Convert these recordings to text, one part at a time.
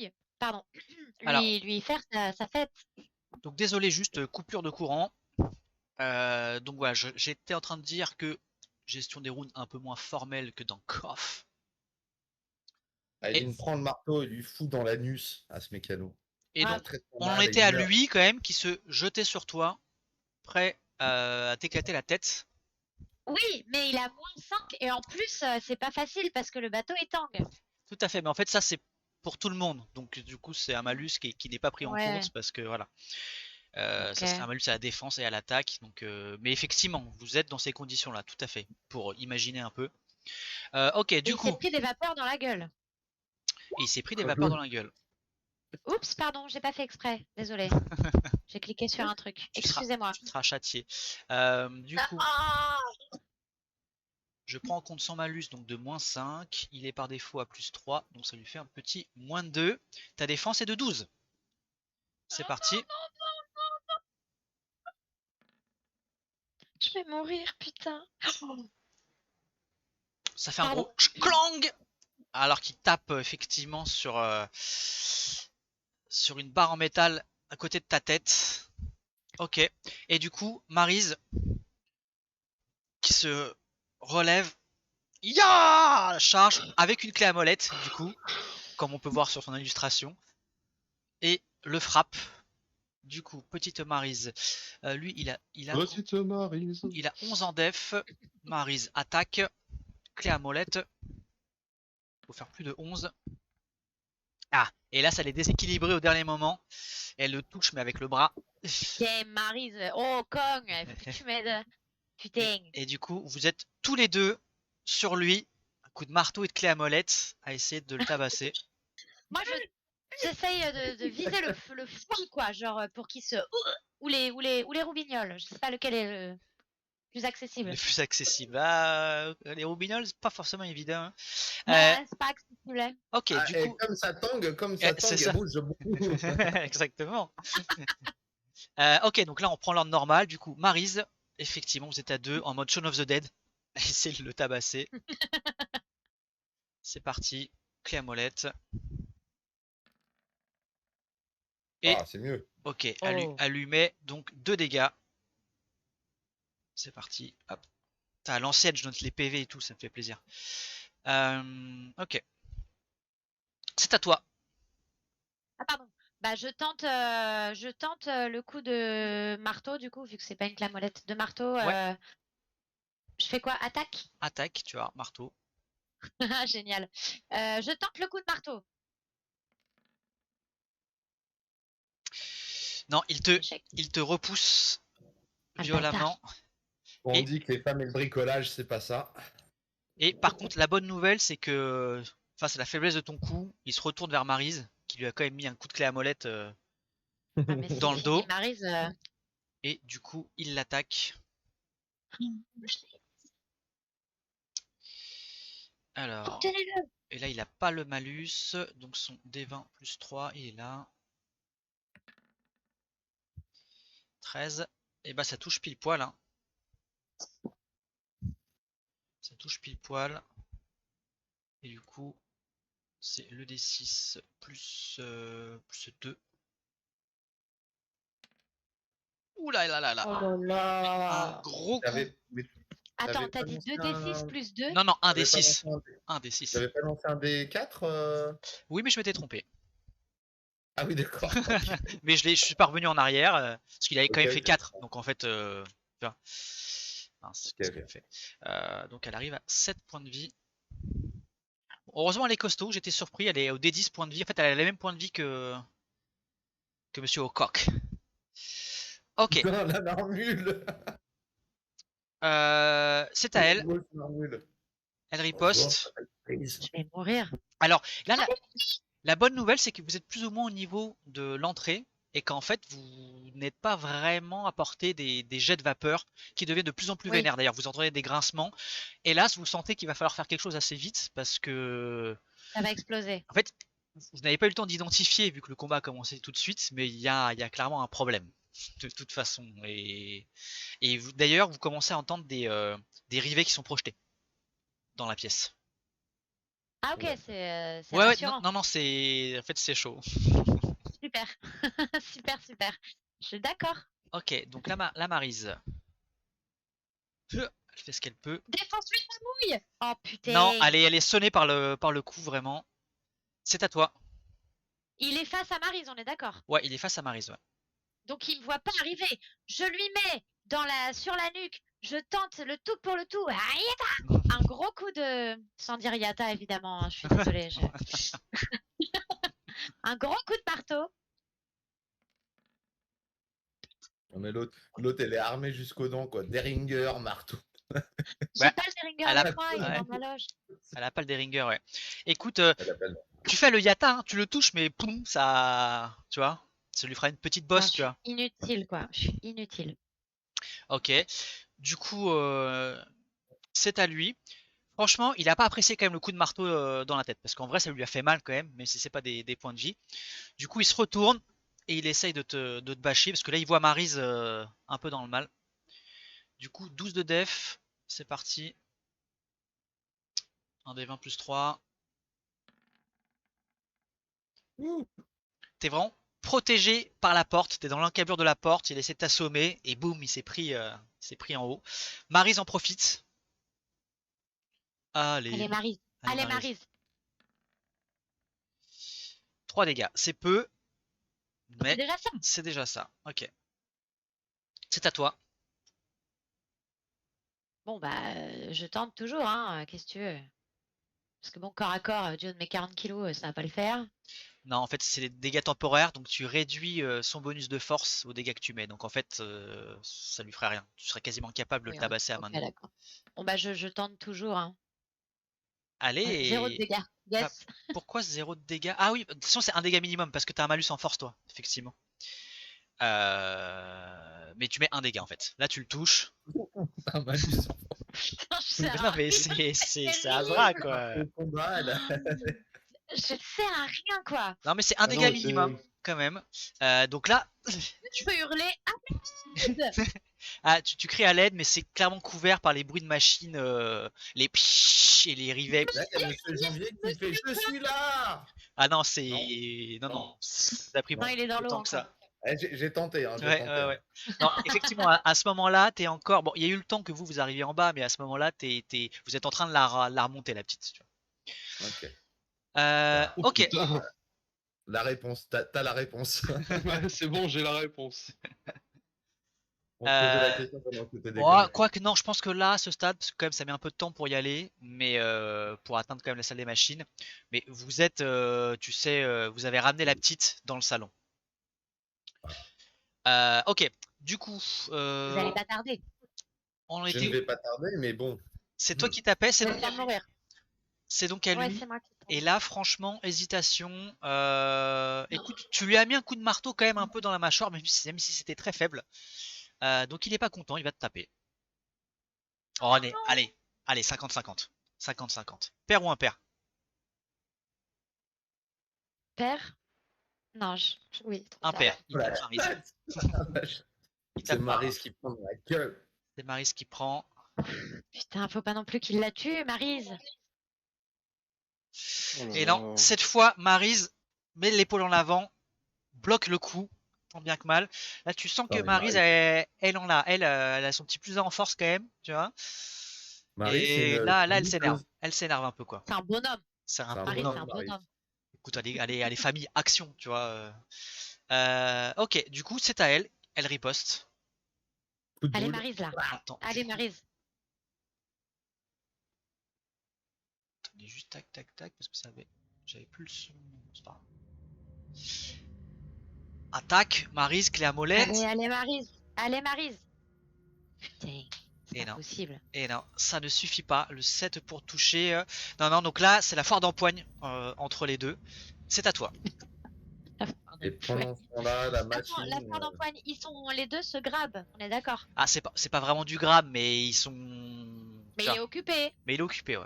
grenouille, pardon, Alors, lui faire sa fête. donc désolé, juste coupure de courant. Donc voilà, j'étais en train de dire que gestion des runes un peu moins formelle que dans KOF. Ah, il Et, vient de prendre le marteau et lui fout dans l'anus à ce mécano. et Ah, donc, Il très on en mal et était il à meurt. lui quand même qui se jetait sur toi, prêt à t'éclater la tête. oui, mais il a -5 et en plus, c'est pas facile parce que le bateau est tangue. Tout à fait, mais en fait ça c'est pour tout le monde. Donc du coup c'est un malus qui n'est pas pris en Ouais, compte parce que voilà. Ça serait un OK. malus à la défense et à l'attaque. Donc, mais effectivement, vous êtes dans ces conditions-là, tout à fait, pour imaginer un peu. Ok, Et du il s'est coup, pris des vapeurs dans la gueule. et il s'est pris des Très vapeurs peu. dans la gueule. Oups, pardon, j'ai pas fait exprès. Désolée. J'ai cliqué sur un truc. Tu seras, Excusez-moi. tu seras châtié. Du coup, Ah! je prends en compte son malus donc de -5. Il est par défaut à +3, donc ça lui fait un petit -2. Ta défense est de 12. C'est parti. Je vais mourir, putain. Ça fait un Pardon. gros clang alors qu'il tape effectivement sur une barre en métal à côté de ta tête. Ok. Et du coup, Maryse qui se relève, ya charge avec une clé à molette, du coup, comme on peut voir sur son illustration, et le frappe. Du coup, petite Maryse, lui, Petite Maryse. il a 11 en def. Maryse attaque, clé à molette, faut faire plus de 11. Ah, et là, ça l'est déséquilibré au dernier moment. Elle le touche, mais avec le bras. Tiens, Maryse. Oh, Kong, il faut que tu m'aides. Putain. Et du coup, vous êtes tous les deux sur lui, un coup de marteau et de clé à molette, à essayer de le tabasser. Moi, j'essaye de viser le fond, quoi, genre pour qu'il se. Ou les roubignoles. Je sais pas lequel est le plus Le accessible. plus accessible. Ah, les roubignoles, c'est pas forcément évident, hein. Ouais, c'est pas accessible. Hein. Ok, Ah, du et coup, comme ça c'est tangue, elle ça. bouge beaucoup. Exactement. Ok, donc là, on prend l'ordre normal. Du coup, Maryse, effectivement, vous êtes à deux en mode Shaun of the Dead. Essayez de le tabasser. C'est parti. Clé à molette. Et, Ah, c'est mieux. ok, Oh. elle lui met donc 2 dégâts. C'est parti. Hop. T'as l'ancienne, je note les PV et tout, ça me fait plaisir. Ok. C'est à toi. Ah, pardon. Bah, je tente le coup de marteau, du coup, vu que c'est pas une clamolette de marteau. Ouais. Je fais quoi? Attaque? Attaque, tu as marteau. Génial. Je tente le coup de marteau. Non, Échec. il te repousse Ah, le bâtard. violemment. On Et, dit que les femmes et le bricolage, c'est pas ça. et par contre, la bonne nouvelle, c'est que face à la faiblesse de ton coup, il se retourne vers Maryse, qui lui a quand même mis un coup de clé à molette Ah, mais c'est dans le fini, dos. Maryse. Et du coup, il l'attaque. Alors, Obtenez-le. et là, il a pas le malus, donc son D20 plus 3, il est là. 13. Et bah, ça touche pile poil, hein. Ça touche pile poil. Et du coup, c'est le D6 plus 2. Ouh là là là là. Oh là Un là. gros coup. Mais Attends, t'avais t'as pas dit lancé 2d6 un... plus 2? Non, non, un t'avais pas D6. lancé un... Un D6. T'avais pas lancé un D4 Oui, mais je m'étais trompé. Ah oui, d'accord. Ok. Mais je suis pas revenu en arrière, parce qu'il avait quand Ok, même fait ok. 4. Donc en fait, tu vois. Mince, Ok, qu'est-ce qu'elle ok. fait Donc elle arrive à 7 points de vie. Heureusement, elle est costaud, j'étais surpris. Elle est au D10 points de vie. En fait, elle a les mêmes points de vie que Monsieur O'Cock. Ok, Putain, la marmule. c'est à La elle. grosse marmule. Elle Bonjour, riposte. Je vais mourir. Alors là, la bonne nouvelle, c'est que vous êtes plus ou moins au niveau de l'entrée et qu'en fait, vous n'êtes pas vraiment apporté des jets de vapeur qui deviennent de plus en plus Oui, vénères. D'ailleurs, vous entendez des grincements. Hélas, vous sentez qu'il va falloir faire quelque chose assez vite parce que, ça va exploser. en fait, vous n'avez pas eu le temps d'identifier vu que le combat a commencé tout de suite, mais il y a clairement un problème de toute façon. Et d'ailleurs, vous commencez à entendre des rivets qui sont projetés dans la pièce. Ah ok, Ouais. c'est Ouais, ouais, rassurant. non, c'est... En fait, c'est chaud. Super. Super, super. Je suis d'accord. Ok, donc la Maryse. Elle fait ce qu'elle peut. Défonce-lui sa mouille! Oh Non, putain! elle est sonnée par le coup, vraiment. C'est à toi. Il est face à Maryse, on est d'accord. Ouais, il est face à Maryse, ouais. Donc il me voit pas arriver. Je lui mets sur la nuque. Je tente le tout pour le tout. Ayata! Un gros coup de... Sans dire Yata, évidemment. Hein, je suis désolée. Un gros coup de marteau. Non, mais l'autre, elle est armée jusqu'aux dents, quoi. Derringer, marteau. J'ai Ouais, pas le Derringer elle a, avec moi. Il est ouais, dans ma loge. elle a pas le Derringer, ouais. Écoute, Elle appelle. tu fais le Yata, hein, tu le touches, mais poum, ça... Tu vois, ça lui fera une petite Non, bosse, je tu suis vois. inutile, quoi. Je suis inutile. Ok. Du coup, c'est à lui. Franchement, il a pas apprécié quand même le coup de marteau dans la tête, parce qu'en vrai, ça lui a fait mal quand même, même si c'est pas des points de vie. Du coup, il se retourne et il essaye de te bâcher, parce que là, il voit Maryse un peu dans le mal. Du coup, 12 de def, c'est parti. 1 des 20 plus 3. Ouh. T'es vraiment protégé par la porte, t'es dans l'encabure de la porte, il essaie de t'assommer, et boum, il s'est pris en haut. Maryse en profite. Allez, Allez, Maryse. allez Allez, Maryse. Maryse. 3 dégâts, c'est peu, C'est mais déjà ça. c'est déjà ça. Ok. C'est à toi. Bon, bah, je tente toujours, hein. Qu'est-ce que tu veux? Parce que bon, corps à corps, Dieu de mes 40 kilos, ça va pas le faire. Non, en fait, c'est des dégâts temporaires, donc tu réduis son bonus de force aux dégâts que tu mets. Donc en fait, ça lui ferait rien. Tu serais quasiment capable de le Oui, tabasser à ok, main nue. d'accord. Bon, bah, je tente toujours, hein. Ouais, 0 de Allez! dégâts. Ah, Yes. pourquoi 0 de dégâts? Ah oui, de toute façon, c'est un dégât minimum parce que t'as un malus en force, toi, effectivement. Mais tu mets un dégât en fait. Là, tu le touches. Un malus. Putain, je Mais sers non, à mais rien. c'est C'est Azra, nul. quoi. Au combat, elle a- Je sers à rien, quoi. Non, mais c'est un Ah non, dégât mais minimum, quand même. Donc là, Je peux hurler à l'aide. tu cries à l'aide, mais c'est clairement couvert par les bruits de machine, les pshhh et les rivets. Là, il y a Monsieur Janvier qui fait « Je suis là !» Ah non, Non, c'est. Non, non, non, ça a pris Non, non. il est dans l'eau autant que encore. ça. J'ai tenté, hein, j'ai Ouais, tenté. ouais, Hein. ouais. Non, effectivement, à ce moment-là, t'es encore. Bon, il y a eu le temps que vous arriviez en bas, mais à ce moment-là, vous êtes en train de la remonter, la petite. Tu Ok. vois. Oh Ok. putain! La réponse, t'as la réponse. Ouais, c'est bon, j'ai la réponse. On se posait la Euh, question pendant que t'étais Bon, déconnecté. quoique non, je pense que là, à ce stade, parce que quand même ça met un peu de temps pour y aller, mais pour atteindre quand même la salle des machines. Mais vous êtes, tu sais, vous avez ramené la petite dans le salon. Ok, du coup, Vous allez pas tarder. on Je ne était. vais pas tarder, mais bon. C'est toi qui tapais, Je vais pas mourir. c'est donc à Ouais, lui. c'est moi qui Et tape. là, franchement, hésitation. Écoute, tu lui as mis un coup de marteau quand même un peu dans la mâchoire, même si c'était très faible. Donc il est pas content, il va te taper. Oh, allez, 50-50. 50-50. Pair ou impair? Père? Non, oui, trop tard. Impair. Il Voilà. tape Maryse. Il C'est tape Maryse qui prend dans la gueule. C'est Maryse qui prend. Putain, faut pas non plus qu'il la tue, Maryse. Oh là Et non, là. cette fois, Maryse met l'épaule en avant, bloque le coup, tant bien que mal. Là, tu sens que Non, mais Maryse, elle a son petit plus en force quand même, tu vois. Maryse, c'est Et une là, elle s'énerve. lutteuse. Elle s'énerve un peu, quoi. C'est un bonhomme. C'est un C'est un peu Maryse, c'est bonhomme, un bonhomme. Maryse. bonhomme. Écoute, allez, famille, action, tu vois. Ok, du coup, c'est à elle. Elle riposte. Coup de Allez, boule. Maryse, là. Attends, Allez, Maryse. attendez juste tac, tac, tac, parce que j'avais plus le son. C'est pas grave. Attaque, Maryse, clé à molette. Allez, Maryse. Allez, Maryse. Putain, c'est Et pas non. possible. Et non, ça ne suffit pas. Le 7 pour toucher. Non, non, donc là, c'est la foire d'empoigne entre les deux. C'est à toi. Et pendant ce temps-là, la Attends, machine. la foire d'empoigne, les deux se grabent, on est d'accord. Ah, c'est pas vraiment du grab, mais ils sont. Mais Tu il vois, est occupé. mais il est occupé, ouais.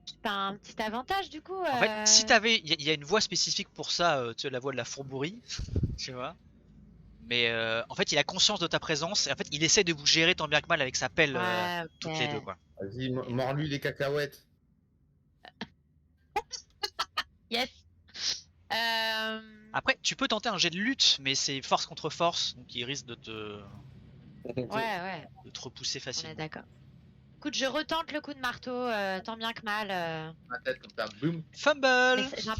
C'est pas un petit avantage du coup. En fait, si t'avais. Il y a une voie spécifique pour ça, tu sais, la voie de la fourberie, tu vois. Mais en fait, il a conscience de ta présence et en fait, il essaie de vous gérer tant bien que mal avec sa pelle, Ouais, toutes les deux, ok. quoi. Vas-y, mords-lui les cacahuètes. Yes. Après, tu peux tenter un jet de lutte, mais c'est force contre force, donc il risque Ouais, de te repousser on est facilement. d'accord. Écoute, je retente le coup de marteau, tant bien que mal. Ma tête comme ça, boum. Mais Fumble. j'ai un-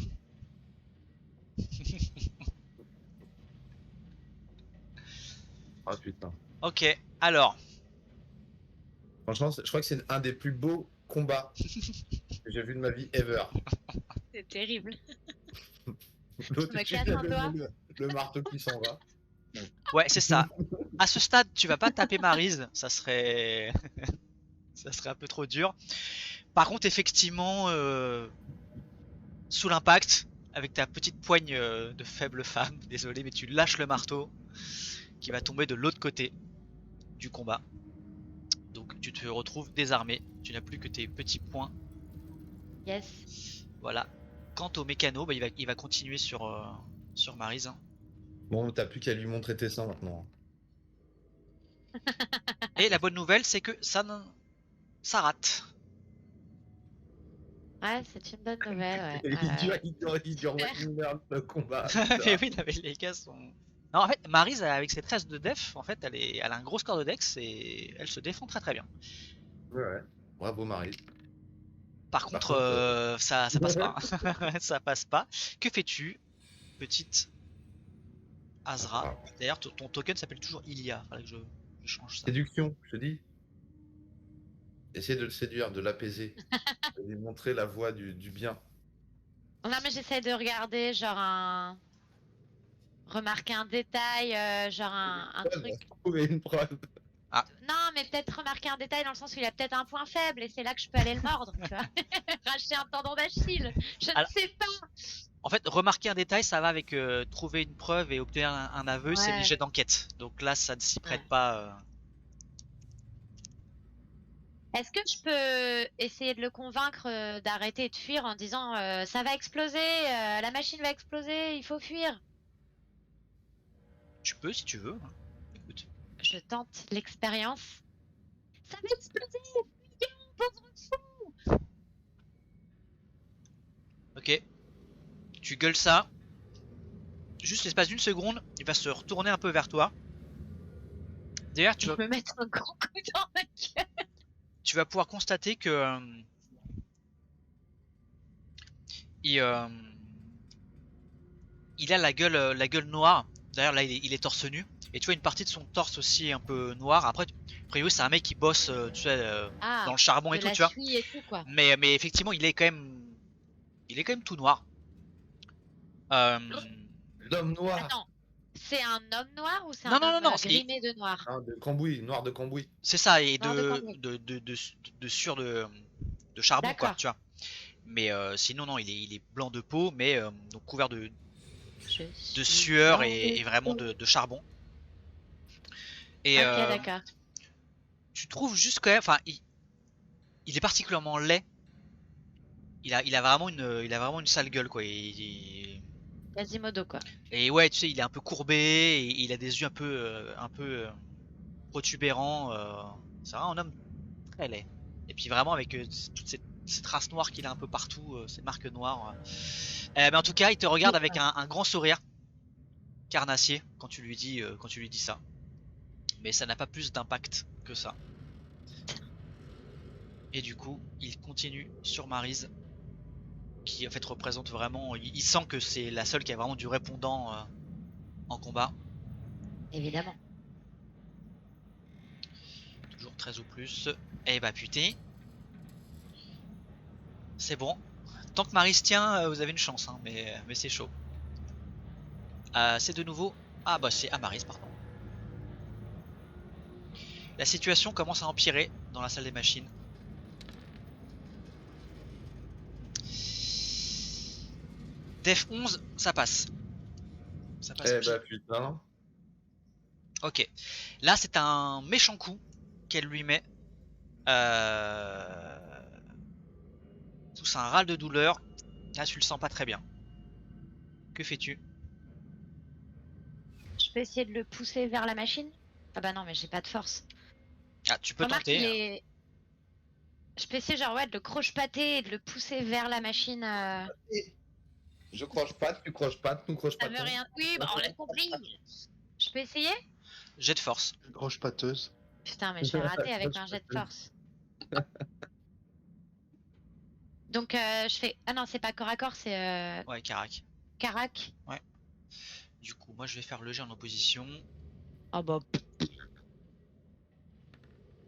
Ah putain. Ok, alors, Franchement, je crois que c'est un des plus beaux combats que j'ai vu de ma vie ever. C'est terrible. L'autre, me tu casse un doigt. le marteau qui s'en va. ouais, c'est ça. À ce stade, tu vas pas taper Maryse, ça serait ça serait un peu trop dur. Par contre, effectivement, sous l'impact, avec ta petite poigne de faible femme, désolé, mais tu lâches le marteau qui va tomber de l'autre côté du combat. Donc tu te retrouves désarmé, tu n'as plus que tes petits poings. Yes. Voilà. Quant au mécano, bah, il va continuer sur Maryse. Bon, t'as plus qu'à lui montrer tes seins maintenant. Et la bonne nouvelle, c'est que ça rate. Ouais, c'est une bonne nouvelle, ouais. Il dure Super. une heure le combat. Mais oui, non, mais les gars sont. Non, en fait, Maryse, avec ses 13 de def, en fait, elle a un gros score de dex et elle se défend très très bien. Ouais, ouais. Bravo Marie. Par contre, contre, ça passe pas. Hein. Ça passe pas. Que fais-tu, petite Azra? D'ailleurs, ton token s'appelle toujours Ilia. Faudrait que je change ça. Séduction, je te dis. Essayer de le séduire, de l'apaiser, de lui montrer la voie du bien. Non, mais j'essaie de regarder, genre remarquer un détail, genre un truc. Trouver une preuve. Non, mais peut-être remarquer un détail dans le sens où il a peut-être un point faible et c'est là que je peux aller le mordre, tu vois. Racheter un tendon d'Achille. Je ne Alors- sais pas. En fait, remarquer un détail, ça va avec trouver une preuve et obtenir un aveu, c'est les Ouais. jets d'enquête. Donc là, ça ne s'y prête Ouais. pas. Est-ce que je peux essayer de le convaincre d'arrêter et de fuir en disant ça va exploser, la machine va exploser, il faut fuir. Tu peux si tu veux. Hein. Écoute. Je tente l'expérience. Ça va exploser, fuyons, pauvre fou. Ok. Tu gueules ça. Juste l'espace d'une seconde, il va se retourner un peu vers toi. D'ailleurs, Je me mettre un grand coup dans la gueule. tu vas pouvoir constater que il, euh, il a la gueule noire. D'ailleurs, là, il est torse nu. Et tu vois une partie de son torse aussi un peu noire. Après, a priori, c'est un mec qui bosse, tu sais, dans Ah, le charbon et de tout, la tu vois. suie et tout, quoi. Mais effectivement, il est quand même tout noir. Euh, L'homme noir. Attends, c'est un homme noir ou c'est Non, un non, non, homme non, grimé de noir? Hein, de Cambouis, noir de Cambouis. c'est ça, et Noir de Cambrai. de charbon, quoi, D'accord. tu vois. Mais sinon, non, il est blanc de peau, mais donc couvert de Je suis sueur blanc et vraiment de charbon. Et Ok, d'accord. tu trouves juste quand même, enfin, il est particulièrement laid. Il a vraiment une sale gueule, quoi. Quasimodo, quoi. Et ouais, tu sais, il est un peu courbé, et il a des yeux un peu protubérants. C'est vraiment un homme très laid. Et puis vraiment avec toutes ces traces noires qu'il a un peu partout, ces marques noires. Mais en tout cas, il te regarde avec un grand sourire carnassier quand tu lui dis ça. Mais ça n'a pas plus d'impact que ça. Et du coup, il continue sur Maryse, qui en fait représente vraiment. Il sent que c'est la seule qui a vraiment du répondant en combat. Évidemment. Toujours 13 ou plus. Et bah putain. C'est bon. Tant que Maryse tient, vous avez une chance, hein, mais c'est chaud. C'est de nouveau. Ah bah c'est Amaris, pardon. La situation commence à empirer dans la salle des machines. Def 11, ça passe. Ça passe. Eh bah putain. Ok. Là, c'est un méchant coup qu'elle lui met. Sous un râle de douleur. Là, tu le sens pas très bien. Que fais-tu? Je peux essayer de le pousser vers la machine? Ah bah non, mais j'ai pas de force. Ah, tu peux Remarque, tenter. il est... Je peux essayer genre ouais, de le croche-pater et de le pousser vers la machine. Je croche pas, tu croches pas, nous croche Ça pas. veut rien. Oui, bah, on l'a compris. Je peux essayer? Jet de force. Roche pâteuse. Putain, mais j'ai raté avec un jet de force. Donc, je fais. Ah non, c'est pas corps à corps, c'est Ouais, Carac. Carac. Du coup, moi je vais faire le jet en opposition. Oh bah.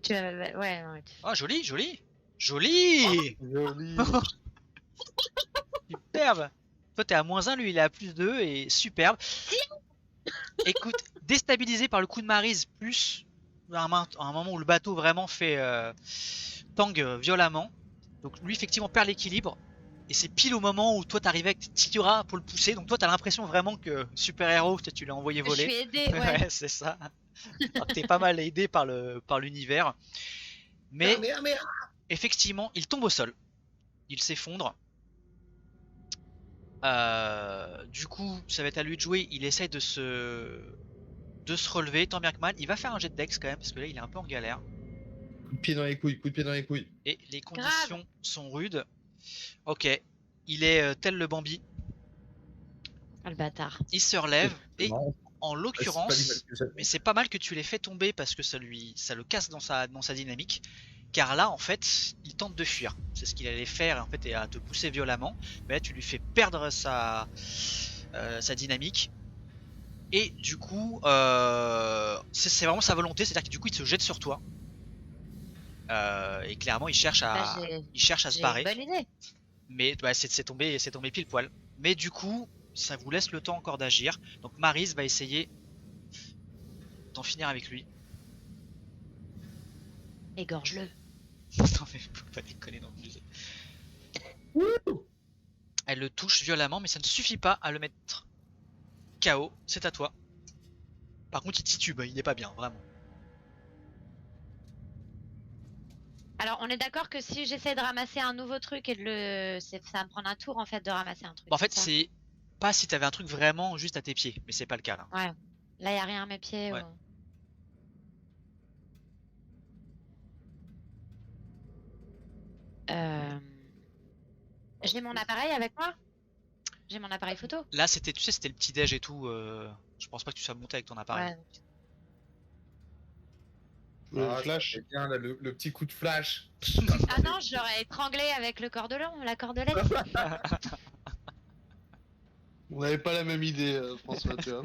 Tu ouais, non, Oh, joli, joli. Joli. Joli. Superbe. Toi t'es à -1, lui il est à +2 et superbe. Écoute, déstabilisé par le coup de Maryse, plus à un moment où le bateau vraiment fait tangue violemment. Donc lui effectivement perd l'équilibre. Et c'est pile au moment où toi t'arrivais avec Tira pour le pousser. Donc toi t'as l'impression vraiment que super héros, tu l'as envoyé je suis voler. aidée, ouais. Ouais, c'est ça. Alors que t'es pas mal aidé par l'univers. Mais Merde. effectivement, il tombe au sol. Il s'effondre. Du coup, ça va être à lui de jouer. Il essaye de se relever tant bien que mal. Il va faire un jet de dex quand même parce que là il est un peu en galère. Coup de pied dans les couilles, coup de pied dans les couilles. Et les conditions sont rudes. Ok, il est tel le Bambi. Oh, le bâtard. Il se relève C'est et marrant. en C'est pas l'occurrence, l'image que j'avais. mais c'est pas mal que tu l'aies fait tomber parce que ça le casse dans sa dynamique. Car là, en fait, il tente de fuir. C'est ce qu'il allait faire en fait, et à te pousser violemment. Mais là, tu lui fais perdre sa dynamique. Et du coup, c'est vraiment sa volonté. C'est-à-dire que du coup, il se jette sur toi. Et clairement, il cherche Bah, à se j'ai barrer. une bonne idée. Mais bah, c'est tombé pile poil. Mais du coup, ça vous laisse le temps encore d'agir. Donc Maryse va essayer d'en finir avec lui. Égorge-le. Non mais faut pas déconner non plus. Elle le touche violemment, mais ça ne suffit pas à le mettre KO. C'est à toi. Par contre, il titube, il est pas bien, vraiment. Alors, on est d'accord que si j'essaie de ramasser un nouveau truc et de ça va me prendre un tour en fait de ramasser un truc. Bon, en fait, ça c'est pas si t'avais un truc vraiment juste à tes pieds, mais c'est pas le cas là. Ouais. Là, y a rien à mes pieds. Ouais. J'ai mon appareil avec moi? J'ai mon appareil photo? Là, c'était, tu sais, c'était le petit déj et tout. Je pense pas que tu sois monté avec ton appareil. Ouais. Le Ah, flash. c'est bien, là, le petit coup de flash. Ah non, je l'aurais étranglé avec le cordelon, la cordelette. On n'avait pas la même idée, François, tu vois.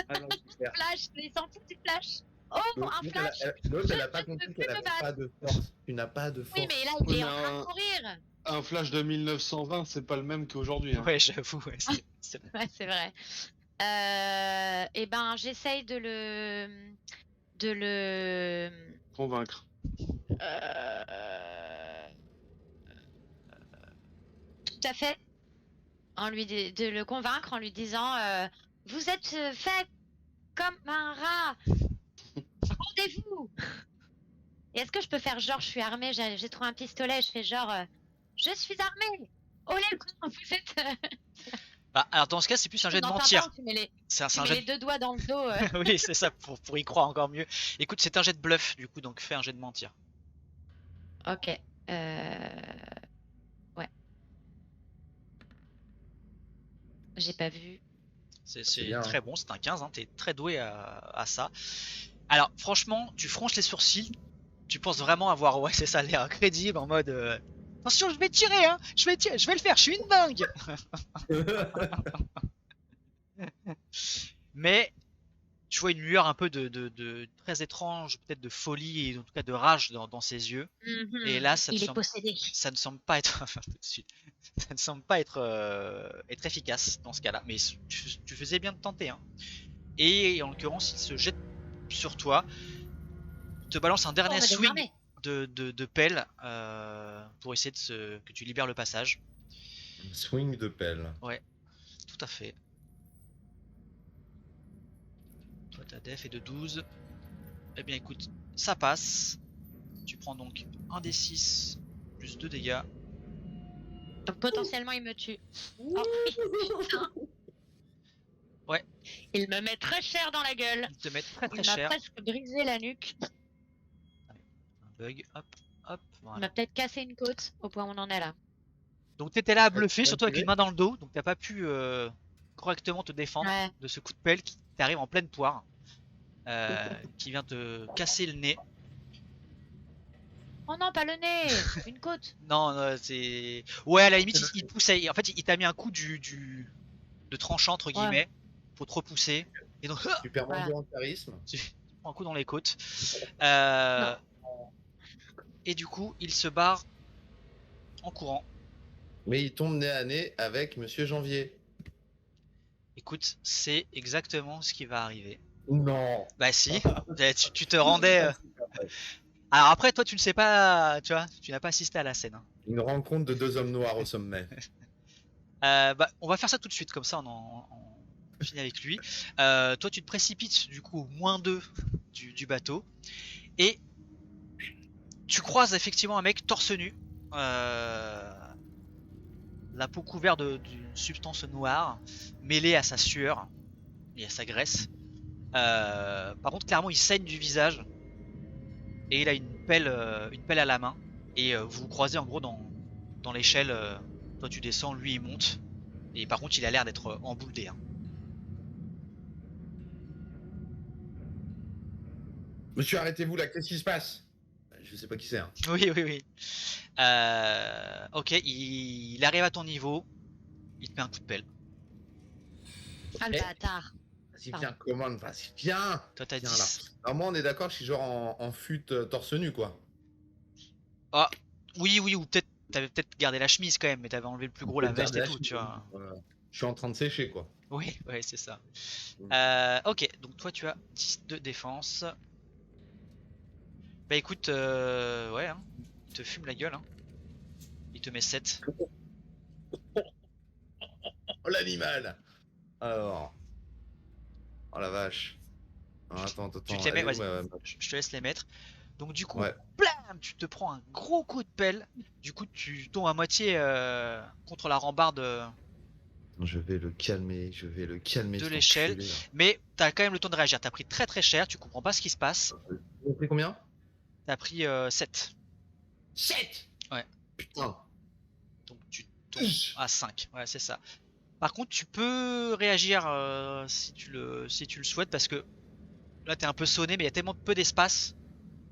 Ah non, super. Flash, les senti du flash. Oh, un flash. L'autre, elle a Je pas ne compris peux qu'elle plus avait me battre. pas de force. Tu n'as pas de force. Oui, mais là, Oui, il est mais en train de courir. Un flash de 1920, c'est pas le même qu'aujourd'hui. Hein. Ouais, j'avoue, ouais, c'est- Ouais, c'est vrai. Et ben, j'essaye de le. Convaincre. Tout à fait. De le convaincre en lui disant vous êtes fait comme un rat. Rendez-vous. Et est-ce que je peux faire genre je suis armée, j'ai trouvé un pistolet, je fais genre je suis armée. Olé, vous êtes. Bah, alors dans ce cas, c'est plus un jet de Non, mentir. pardon, tu mets C'est un tu mets jet les deux doigts dans le dos. Oui, c'est ça, pour y croire encore mieux. Écoute, c'est un jet de bluff, du coup, donc fais un jet de mentir. Ok. Ouais. J'ai pas vu. C'est bien, très hein. bon, c'est un 15, hein, t'es très doué à ça. Alors, franchement, tu fronces les sourcils, tu penses vraiment avoir, ouais, c'est ça, l'air crédible en mode attention, je vais tirer, hein, je vais le faire, je suis une dingue. Mais tu vois une lueur un peu de très étrange, peut-être de folie et en tout cas de rage dans ses yeux. Et là, ça il est possédé. ne semble pas être tout de suite. Ça ne semble pas être efficace dans ce cas-là. Mais tu faisais bien de tenter. Hein. Et en l'occurrence, il se jette sur toi, il te balance un dernier swing de pelle pour essayer que tu libères le passage. Swing de pelle. Ouais, tout à fait. Toi, ta def est de 12. Eh bien, écoute, ça passe. Tu prends donc un des 6 plus 2 dégâts. Donc potentiellement il me tue. Oh, putain. Ouais. Il me met très cher dans la gueule. Il te met très Il m'a cher. presque brisé la nuque. Un bug, hop, hop, Il voilà. m'a peut-être cassé une côte au point où on en est là. Donc t'étais là à Tu as bluffer, surtout avec activé une main dans le dos, donc t'as pas pu correctement te défendre Ouais. de ce coup de pelle qui t'arrive en pleine poire, qui vient te casser le nez. Oh non, pas le nez. Une côte. Non, c'est... Ouais, à la limite, il te poussait. En fait, il t'a mis un coup de tranchant, entre Ouais. guillemets, pour te repousser. Et donc, Tu perds moins Voilà. deux en charisme. tu prends un coup dans les côtes. Non. Et du coup, il se barre en courant. Mais il tombe nez à nez avec Monsieur Janvier. Écoute, c'est exactement ce qui va arriver. Non. Bah si, tu te rendais... Alors après, toi, tu ne sais pas, tu vois, tu n'as pas assisté à la scène, hein. Une rencontre de deux hommes noirs au sommet. Bah, on va faire ça tout de suite, comme ça on finit avec lui. Toi, tu te précipites du coup au -2 du bateau. Et tu croises effectivement un mec torse nu. La peau couverte d'une substance noire, mêlée à sa sueur et à sa graisse. Par contre, clairement, il saigne du visage. Et il a une pelle à la main. Et vous vous croisez en gros dans l'échelle. Toi, tu descends, lui, il monte. Et par contre, il a l'air d'être embouldé, hein. Monsieur, arrêtez-vous là, qu'est-ce qui se passe? Je sais pas qui c'est. Hein. Oui, oui, oui. Ok, il arrive à ton niveau. Il te met un coup de pelle. Ah le Eh. bâtard. Vas-y, Pardon. viens, commande, vas-y, viens. Toi, t'as Viens là. 10. Alors moi, on est d'accord, je suis genre en fut torse nu, quoi. Ah, oui, oui, ou peut-être t'avais peut-être gardé la chemise quand même, mais t'avais enlevé le plus gros, la veste et tout, tu vois. Je suis en train de sécher, quoi. Oui, ouais, c'est ça. Mm. Ok, donc toi, tu as 10 de défense. Bah écoute, ouais, hein, il te fume la gueule, hein. Il te met 7. Oh, l'animal! Alors. Oh la vache. Alors, attends, Tu attends. te les mets, Elle est où, vas-y, je te laisse les mettre. Donc du coup, Ouais. blam, tu te prends un gros coup de pelle. Du coup, tu tombes à moitié contre la rambarde Je vais le calmer, je vais le calmer. de cet l'échelle. enculé, là. Mais t'as quand même le temps de réagir. T'as pris très très cher, tu comprends pas ce qui se passe. Vous avez pris combien? T'as pris 7. 7! Ouais. Putain. Donc tu tombes à 5. Ouais, c'est ça. Par contre, tu peux réagir si tu le souhaites, parce que là t'es un peu sonné, mais il y a tellement peu d'espace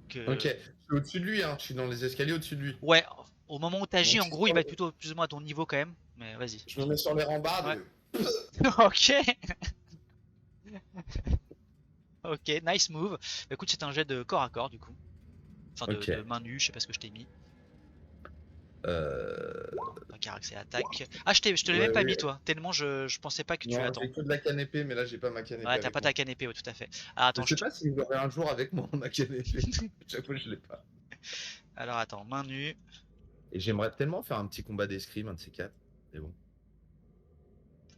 que... Ok, je suis au-dessus de lui, hein. Je suis dans les escaliers au-dessus de lui. Ouais, au moment où t'agis, Donc, en gros, il va être plutôt plus ou moins à ton niveau quand même. Mais vas-y. je me mets sur les rambardes. Ouais. Ok. Ok, nice move. Bah, écoute, c'est un jet de corps à corps du coup. Enfin, Ok. de main nue, je sais pas ce que je t'ai mis. Enfin, carac, c'est attaque. Ah, je te l'ai Ouais, même pas oui. mis toi, tellement je pensais pas que tu Non, attends. j'ai que de la canne épée, mais là j'ai pas ma canne épée. Ouais, t'as avec pas moi. ta canne épée, ouais, tout à fait. Ah, attends, Je sais pas si vous l'aurez un jour avec moi ma canne épée. Chaque fois je l'ai pas. Alors attends, main nue. Et j'aimerais tellement faire un petit combat d'escrime, un de ces quatre. Mais bon.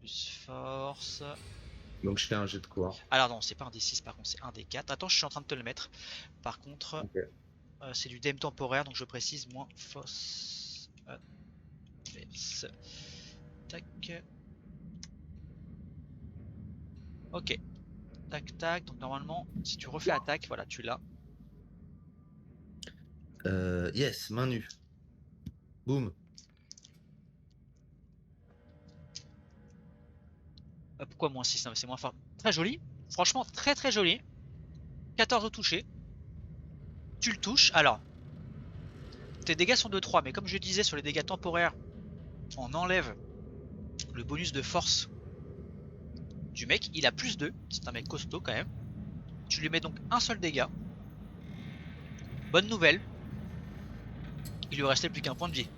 Plus force. Donc je fais un jet de quoi? Alors non, c'est pas un D6 par contre, c'est un D4. Attends, je suis en train de te le mettre. Par contre, Ok. c'est du DM temporaire, donc je précise moins force. Verse. Tac. Ok. Tac tac. Donc normalement, si tu refais attaque, voilà, tu l'as. Yes, main nue. Boum. Pourquoi moins 6? C'est moins fort. Très joli. Franchement, très très joli. 14 au toucher. Tu le touches. Alors, tes dégâts sont de 3, mais comme je disais sur les dégâts temporaires, on enlève le bonus de force du mec. Il a plus 2. C'est un mec costaud quand même. Tu lui mets donc un seul dégât. Bonne nouvelle. Il lui restait plus qu'un point de vie.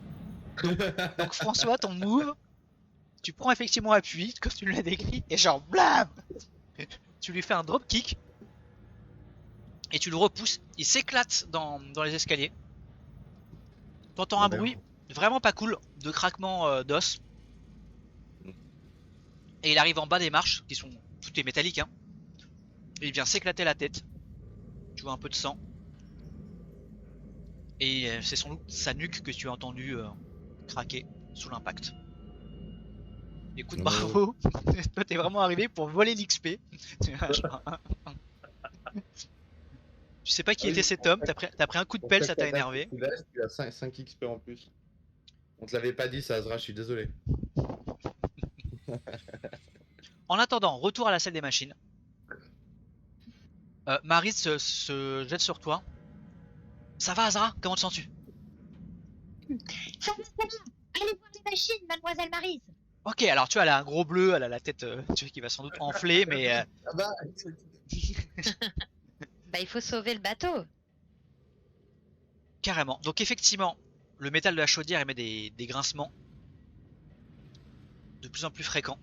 Donc François, ton move, tu prends effectivement appui, comme tu l'as décrit, et genre blam, tu lui fais un drop kick et tu le repousses. Il s'éclate dans les escaliers. T'entends un bruit vraiment pas cool de craquement d'os. Et il arrive en bas des marches, qui sont tout est métallique, hein. Et il vient s'éclater la tête. Tu vois un peu de sang. Et c'est sans doute sa nuque que tu as entendu craquer sous l'impact. Écoute, bravo. Toi, t'es vraiment arrivé pour voler l'XP. Tu sais pas qui était cet homme, t'as pris un coup de pelle, ça t'a énervé. Tu as 5 XP en plus. On te l'avait pas dit, ça, Azra, je suis désolé. En attendant, retour à la salle des machines. Maris se jette sur toi. Ça va, Azra? Comment te sens-tu? Ça va, ça va. Allez voir les machines, mademoiselle Maryse. Ok, alors tu vois, elle a un gros bleu, elle a la tête tu vois, qui va sans doute enfler, mais Ah bah, Bah, il faut sauver le bateau. carrément. Donc effectivement, le métal de la chaudière émet des grincements de plus en plus fréquents.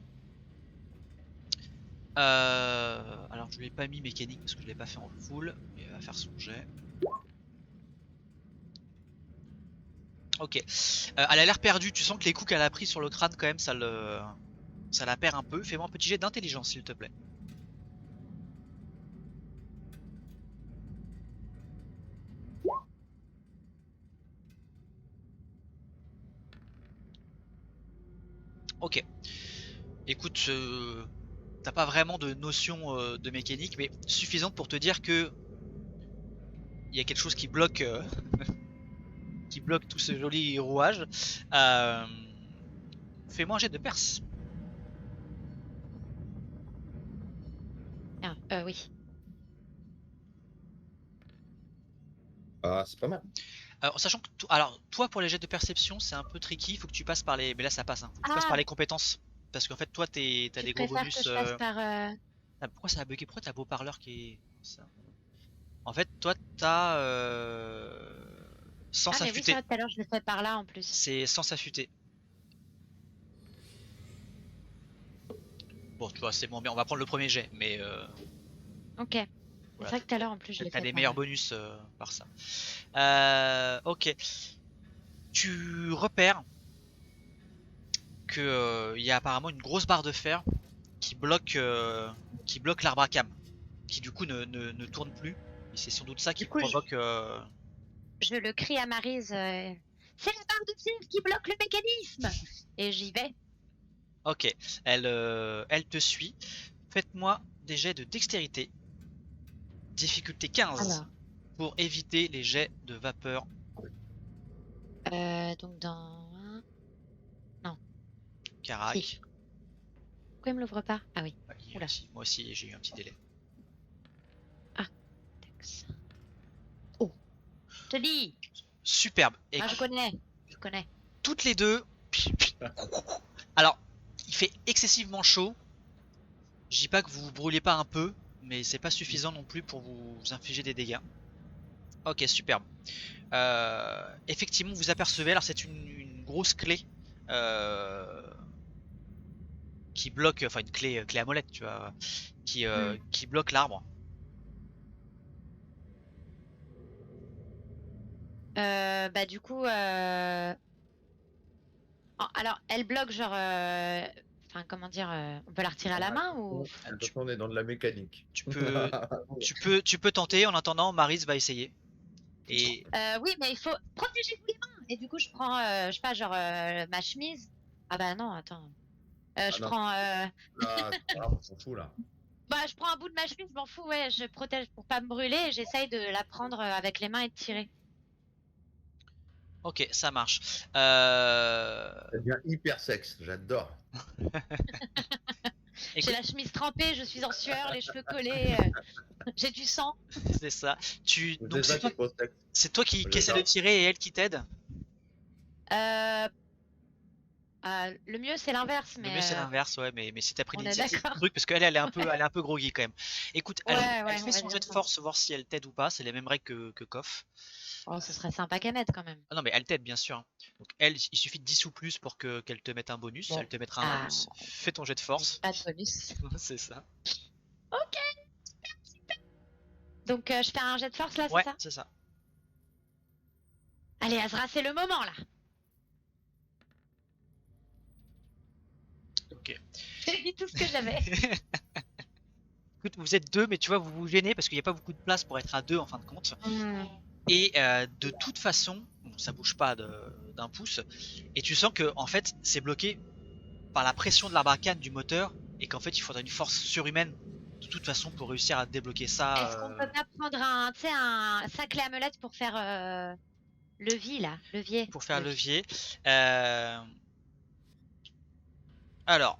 Alors je l'ai pas mis mécanique parce que je l'ai pas fait en full, mais elle va faire son jet. Ok. Elle a l'air perdue, tu sens que les coups qu'elle a pris sur le crâne quand même, ça la perd un peu. Fais-moi un petit jet d'intelligence s'il te plaît. Ok. Écoute, t'as pas vraiment de notion de mécanique, mais suffisante pour te dire que il y a quelque chose qui bloque, qui bloque tout ce joli rouage. Fais-moi un jet de perce. Ah, oui. ah, c'est pas mal. Alors, sachant que alors toi pour les jets de perception c'est un peu tricky, il faut que tu passes par les, mais là ça passe, hein. Faut que tu passes Ah. par les compétences, parce qu'en fait toi t'as Tu des gros préfères bonus. que je passe par... Ah, pourquoi ça a bugué? Pourquoi t'as beau parleur qui est ça? En fait toi t'as Ah, sens mais oui, affûté, ça, tout à l'heure, je le fais par là, en plus. c'est sens affûté. Bon tu vois c'est bon, mais on va prendre le premier jet, mais Ok. C'est voilà, vrai que tout à l'heure, en plus, je l'ai t'as fait des par meilleurs là. bonus par ça. Ok, tu repères que il y a apparemment une grosse barre de fer qui bloque l'arbre à cam, qui du coup ne tourne plus. Et c'est sans doute ça qui Du coup, provoque. je le crie à Maryse. C'est la barre de fer qui bloque le mécanisme. Et j'y vais. Ok, elle te suit. Faites-moi des jets de dextérité. Difficulté 15 Alors, pour éviter les jets de vapeur. donc dans... Carac. Si. Pourquoi il me l'ouvre pas? Ah oui. Ouais, Oula. moi aussi j'ai eu un petit délai. Tax. Oh. Je te dis. Superbe. Et Moi, je connais. Je connais. toutes les deux. Alors, il fait excessivement chaud. Je dis pas que vous vous brûlez pas un peu, mais c'est pas suffisant non plus pour vous infliger des dégâts. Ok, superbe. Effectivement, vous apercevez, alors c'est une grosse clé qui bloque, enfin une clé à molette, tu vois, qui bloque l'arbre. Bah, du coup... alors, elle bloque, genre... Enfin, comment dire... on peut la retirer à la main ou... Ah, De toute façon, on est dans de la mécanique. tu peux tenter. En attendant, Maryse va essayer. Et Oui, mais il faut... Protégez-vous les mains. Et du coup, je prends, je sais pas, genre, ma chemise. Ah bah non, attends. Je non. prends... Là, c'est pas grave, on s'en fout là. Bah, je prends un bout de ma chemise, je m'en fous, ouais, je protège pour pas me brûler et j'essaye de la prendre avec les mains et de tirer. ok, ça marche. Ça devient hyper sexe, j'adore. J'ai Écoute, la chemise trempée, je suis en sueur, les cheveux collés, j'ai du sang. c'est ça. Donc C'est ça qui est trop sexe. c'est toi qui Moi, essaie de j'adore. tirer et elle qui t'aide. Euh, le mieux, c'est l'inverse, Le mais mieux c'est l'inverse, ouais, mais si t'as pris on est l'initiative du d'accord. truc, parce qu'elle elle est un peu groggy quand même. Écoute, Ouais, elle ouais, fait on va son dire jet de ça. force, voir si elle t'aide ou pas. C'est les mêmes règles que Koff. Oh, ce serait sympa qu'elle m'aide quand même. Ah non, mais elle t'aide bien sûr, hein. Donc elle, il suffit de 10 ou plus pour qu'elle te mette un bonus. Bon. Elle te mettra un Ah. bonus. Fais ton jet de force. Pas de bonus. C'est ça. Ok. Donc, je fais un jet de force là, Ouais, c'est ça? c'est ça. Allez, Azra, c'est le moment là. Ok. J'ai dit tout ce que j'avais. Écoute, vous êtes deux, mais tu vois, vous vous gênez parce qu'il n'y a pas beaucoup de place pour être à deux en fin de compte. Hmm. Et de toute façon, bon, ça bouge pas d'un pouce. Et tu sens que en fait, c'est bloqué par la pression de la barcane du moteur et qu'en fait, il faudrait une force surhumaine de toute façon pour réussir à débloquer ça. Est-ce qu'on peut pas prendre un, tu sais, un sac à molette pour faire levier là, levier. Pour faire Levier. levier. Alors,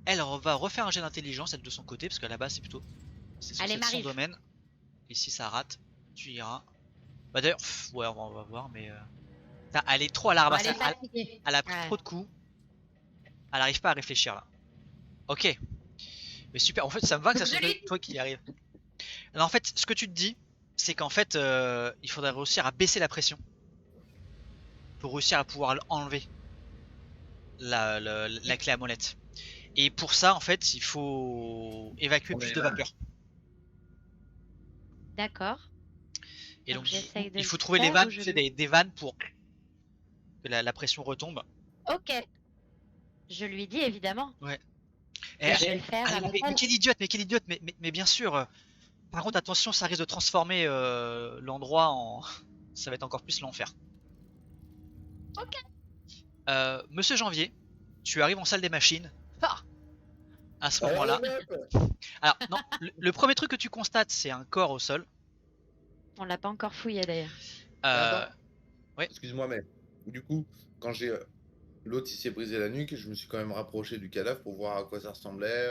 elle va refaire un jet d'intelligence, elle de son côté, parce qu'à la base c'est plutôt c'est Allez, son Maryve. domaine. Ici ça rate, tu iras. Bah d'ailleurs, ouais, on va voir, mais putain, elle est trop à la Bon, ramasse, elle est fatiguée. elle a pris Ouais. trop de coups. Elle arrive pas à réfléchir là. Ok, mais super. En fait, ça me va que ça Je soit lui- toi qui y arrive. Alors en fait, ce que tu te dis, c'est qu'en fait, il faudrait réussir à baisser la pression pour réussir à pouvoir enlever la clé à molette. Et pour ça, en fait, il faut évacuer On plus est de là. vapeur. D'accord. Et Donc, donc, du coup, j'essaye de il le faut trouver les faire vannes, ou tu je sais, le- des vannes pour que la pression retombe. Ok. Je lui dis évidemment. Et, Je vais le faire ah, avec mais elle. quel idiote, mais bien sûr. Par contre, attention, ça risque de transformer l'endroit en. Ça va être encore plus l'enfer. Ok. Monsieur Janvier, tu arrives en salle des machines. Ah à ce Alors, moment-là. hop, Alors, non, le premier truc que tu constates, c'est un corps au sol. On l'a pas encore fouillé d'ailleurs. attends. ouais. Excuse-moi, mais du coup, quand j'ai l'autre il s'est brisé la nuque, je me suis quand même rapproché du cadavre pour voir à quoi ça ressemblait.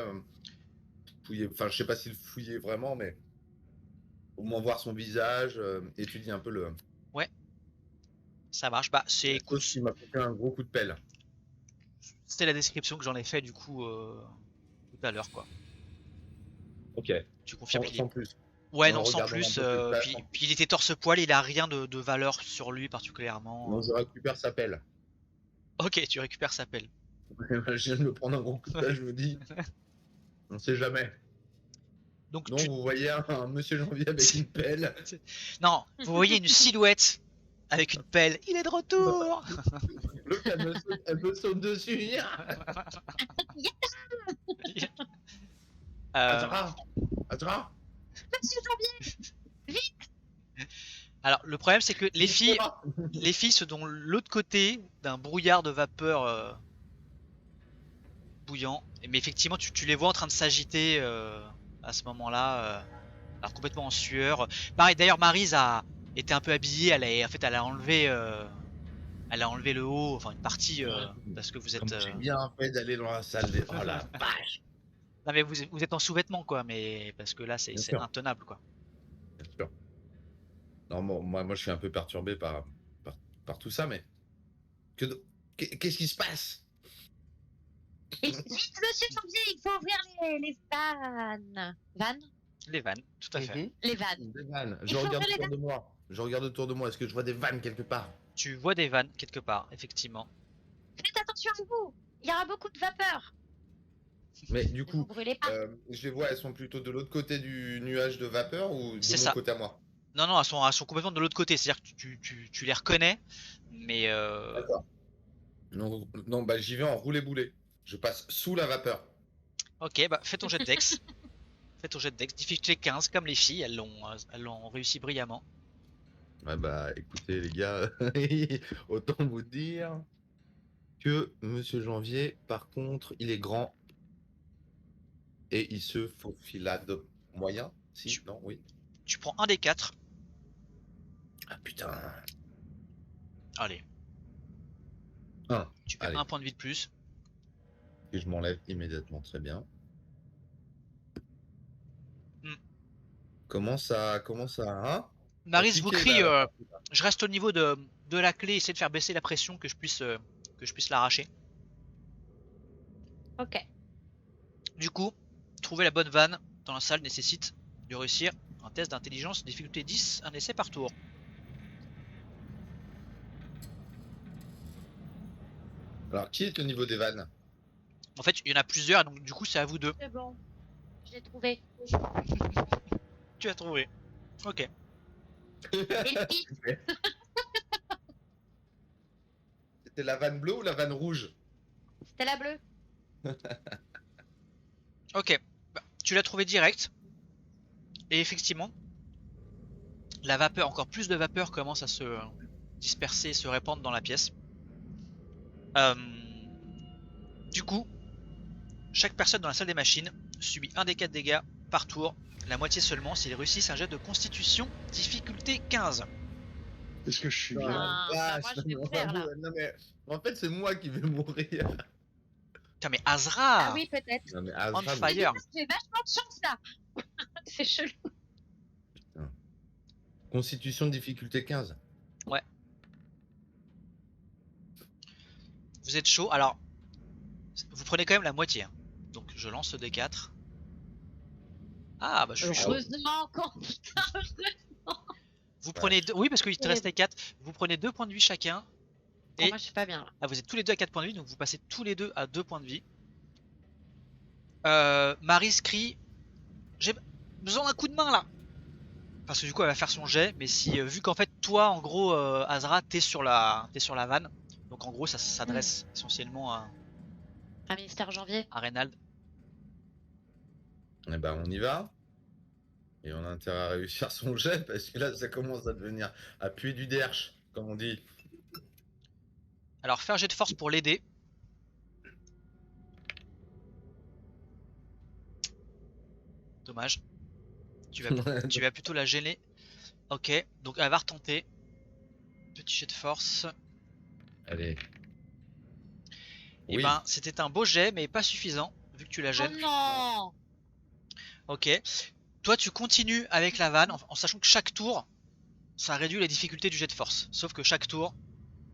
Fouiller, enfin, je sais pas s'il fouillait vraiment, mais au moins voir son visage, étudier un peu le. Ça marche. Bah, c'est La chose qui m'a fait un gros coup de pelle. c'était la description que j'en ai fait du coup tout à l'heure, quoi. Ok. Tu confirmes Sans, qu'il est. sans plus. Ouais, En non, le sans regardant plus. un peu plus près, Puis, sans puis il était torse-poil, il a rien de valeur sur lui particulièrement. Non, je récupère sa pelle. Ok, tu récupères sa pelle. Je viens de me prendre un gros coup de pelle, je me dis, on sait jamais. Donc Non, tu. vous voyez un monsieur Janvier avec une pelle. Non, vous voyez une silhouette avec une pelle. Il est de retour. L'autre, elle me saute dessus. Euh, Attends. Monsieur Janvier. alors le problème c'est que les filles sont de l'autre côté d'un brouillard de vapeur bouillant. Mais effectivement, tu les vois en train de s'agiter à ce moment-là, alors complètement en sueur. Pareil, d'ailleurs, Maryse a été un peu habillée. Elle a enlevé le haut, enfin une partie, parce que vous êtes. Comme j'ai bien fait d'aller dans la salle des. Oh la vache. Non mais vous êtes en sous-vêtements quoi, mais parce que là c'est Bien sûr. intenable quoi. Bien sûr. Non, moi, je suis un peu perturbé par tout ça, mais. Qu'est-ce qui se passe? Vite, monsieur Janvier, il faut ouvrir les vannes. Vannes? Les vannes, tout à fait. Les vannes. Des vannes. Il Je faut regarde ouvrir les autour de moi. Je regarde autour de moi. Est-ce que je vois des vannes quelque part? Tu vois des vannes quelque part, effectivement. Faites attention à vous. Il y aura beaucoup de vapeur. Mais du Ne vous coup, brûlez pas. je les vois, elles sont plutôt de l'autre côté du nuage de vapeur ou de C'est mon ça. côté à moi? Non, elles sont complètement de l'autre côté, c'est-à-dire que tu les reconnais, mais D'accord. Non, bah j'y vais en roulé-boulé. Je passe sous la vapeur. ok, bah fais ton jet de dex. Fais ton jet de dex, difficulté 15, comme les filles, elles l'ont réussi brillamment. Ouais, bah écoutez les gars, autant vous dire que Monsieur Janvier, par contre, il est grand et il se faufilade moyen. Si, non, oui. Tu prends un des 4. Ah putain. Allez, Un. tu perds Allez. un point de vie de plus. Et je m'enlève immédiatement, très bien. Hmm. Comment ça, hein? Maryse vous Piqué, crie, là. je reste au niveau de la clé, essaie de faire baisser la pression que je puisse l'arracher. Ok. Du coup, trouver la bonne vanne dans la salle nécessite de réussir un test d'intelligence, difficulté 10, un essai par tour. Alors, qui est au niveau des vannes? En fait, il y en a plusieurs, donc du coup, c'est à vous deux. C'est bon. Je l'ai trouvé. Tu as trouvé. Ok. Et le pire, C'était la vanne bleue ou la vanne rouge? c'était la bleue. Ok. Bah, tu l'as trouvé direct. Et effectivement, la vapeur, encore plus de vapeur commence à se disperser, se répandre dans la pièce. Du coup, chaque personne dans la salle des machines subit un des 4 dégâts par tour, la moitié seulement s'ils réussissent un jet de constitution, difficulté 15. Est-ce que je suis Non, bien? Ah, bah, moi, je vais non, mourir, là. non, mais en fait, c'est moi qui vais mourir. Putain, mais Ah Azra oui, peut-être. Non, mais On Azra, mais- fire. J'ai vachement de chance, là. C'est chelou. Constitution de difficulté 15. Vous êtes chaud. Alors, vous prenez quand même la moitié. Hein. Donc, je lance le D4. Ah, bah je suis chaud. Heureusement qu'on... Putain, Vous prenez deux... Oui, parce qu'il te restait 4. Vous prenez 2 points de vie chacun. oh, Et moi, je suis pas bien, là. ah, vous êtes tous les deux à 4 points de vie. Donc, vous passez tous les deux à 2 points de vie. Maryse crie: j'ai besoin d'un coup de main là. Parce que du coup, elle va faire son jet. Mais si, vu qu'en fait, toi, en gros, Azra, t'es sur la vanne. Donc, en gros, ça s'adresse essentiellement Un ministère janvier. à Reynald. Eh ben, on y va. Et on a intérêt à réussir son jet parce que là, ça commence à devenir à puer du derche, comme on dit. Alors, faire jet de force pour l'aider. Dommage. Tu vas plutôt la gêner. Ok, donc elle va retenter. Petit jet de force. Allez. Et Oui. ben, c'était un beau jet, mais pas suffisant, vu que tu la Oh gênes. non! Ok. Toi, tu continues avec la vanne, en sachant que chaque tour, ça réduit la difficulté du jet de force. Sauf que chaque tour,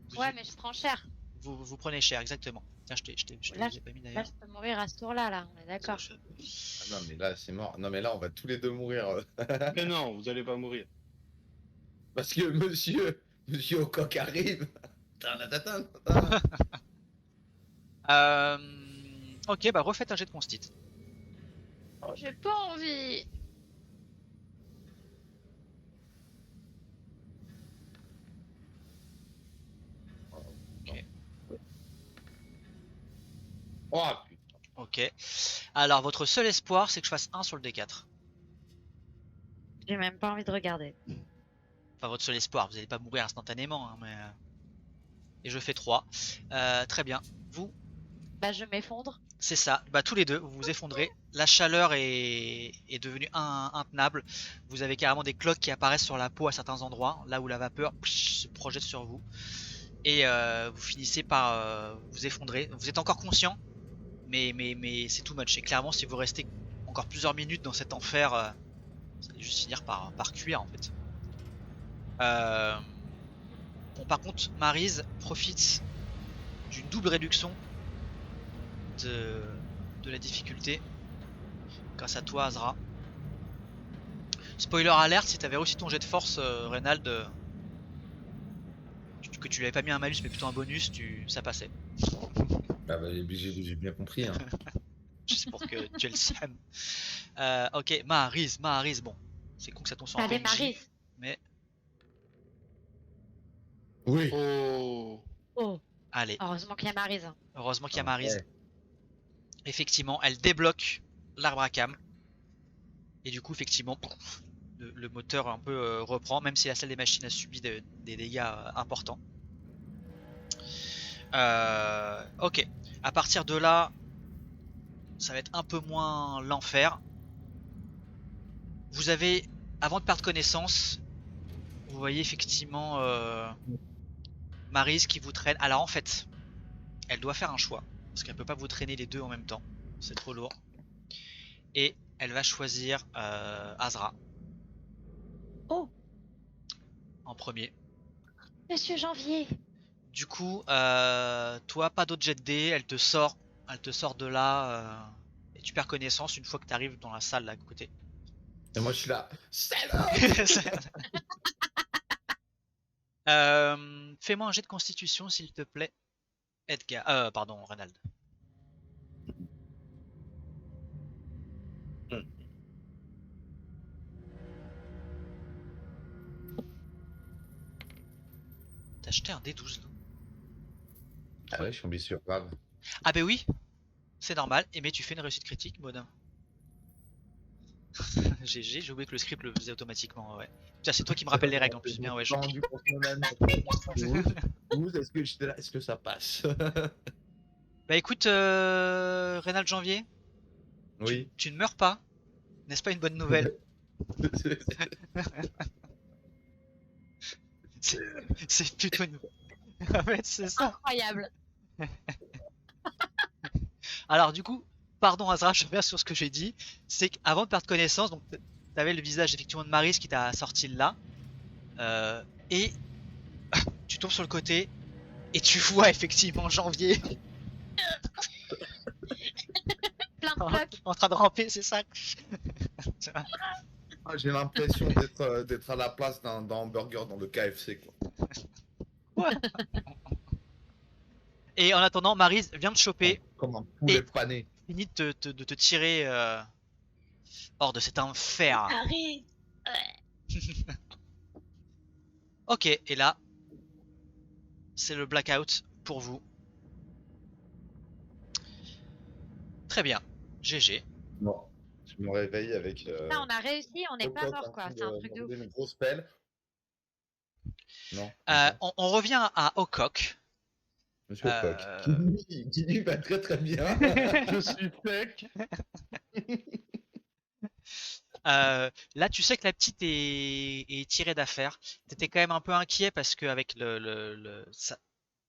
vous, Ouais, mais je prends cher. vous prenez cher, exactement. Tiens, je te Là, l'ai pas mis Là, d'ailleurs. je peux mourir à ce tour-là, là. On est d'accord. Ah non, mais là, c'est mort. Non, mais là, on va tous les deux mourir. Mais non, vous allez pas mourir. Parce que monsieur Ocoq arrive. Tadadadin. Ok, bah refaites un jet de constit. J'ai pas envie. Oh, putain. Ok. Alors, votre seul espoir, c'est que je fasse 1 sur le D4. J'ai même pas envie de regarder. Enfin, votre seul espoir, vous n'allez pas mourir instantanément, hein, mais... Et je fais 3. Très bien. Vous, Bah, je m'effondre. c'est ça. Bah, tous les deux, vous vous effondrez. La chaleur est devenue intenable. Vous avez carrément des cloques qui apparaissent sur la peau à certains endroits, là où la vapeur se projette sur vous. Et vous finissez par vous effondrer. Vous êtes encore conscient, mais c'est too much. Et clairement, si vous restez encore plusieurs minutes dans cet enfer, vous allez juste finir par cuire en fait. Bon, par contre, Maryse profite d'une double réduction de la difficulté grâce à toi, Azra. Spoiler alerte, si t'avais réussi ton jet de force, Reynald, que tu l'avais pas mis un malus mais plutôt un bonus, ça passait. Bah, j'ai bien compris. Hein. Juste pour que tu aies le seum. Ok, Maryse, bon. C'est con que ça tombe sur un Allez, PNJ, Marie. mais Oui. Oh. Oh, allez, heureusement qu'il y a Maryse. heureusement qu'il y a Ah, Maryse. ouais. Effectivement, elle débloque l'arbre à cam. Et du coup, effectivement, le moteur un peu reprend, même si la salle des machines a subi des dégâts importants. Ok, à partir de là, ça va être un peu moins l'enfer. Vous avez, avant de perdre connaissance, vous voyez effectivement Maryse qui vous traîne. Alors en fait, elle doit faire un choix, parce qu'elle peut pas vous traîner les deux en même temps, c'est trop lourd. Et elle va choisir Azra. Oh, En premier. Monsieur Janvier. Du coup, toi, pas d'autre jet de dés, elle te sort de là, et tu perds connaissance une fois que tu arrives dans la salle là à côté. Et moi, je suis là. Salope. Fais-moi un jet de constitution, s'il te plaît, Edgar. Pardon, Reynald. T'as acheté un D12 là? Ah ouais, je suis tombé sur grave. Ah bah oui, c'est normal. Et mais tu fais une réussite critique, Bodin. GG, j'ai oublié que le script le faisait automatiquement, ouais. Tiens, c'est toi qui me rappelle les règles en plus, bien ouais. Je me suis rendu compte moi-même. Est-ce que ça passe? Bah écoute, Reynald Janvier, Oui. tu ne meurs pas, n'est-ce pas une bonne nouvelle? C'est plutôt une. En fait, c'est ça. Incroyable. Alors du coup, pardon Azra, je reviens sur ce que j'ai dit. C'est qu'avant de perdre connaissance, donc t'avais le visage effectivement de Maris qui t'a sorti là, et tu tombes sur le côté et tu vois effectivement Janvier Plein de en, blocs. en train de ramper, c'est ça. Ah, j'ai l'impression d'être à la place d'un hamburger dans le KFC, quoi. Et en attendant, Maris vient de choper, Comme un poulet pané. finit de te tirer hors de cet enfer. Arrête. Ok, et là, c'est le blackout pour vous. Très bien, GG. Non. Je me réveille avec. Là, on a réussi, on n'est pas Cocotte mort, en quoi. train C'est un de truc me de ouf. donner une grosse pelle. Non. comme ça. On revient à Ocock. Monsieur Coq. Qui lui va très très bien. Je suis sec. Là, tu sais que la petite est tirée d'affaire. T'étais quand même un peu inquiet parce qu'avec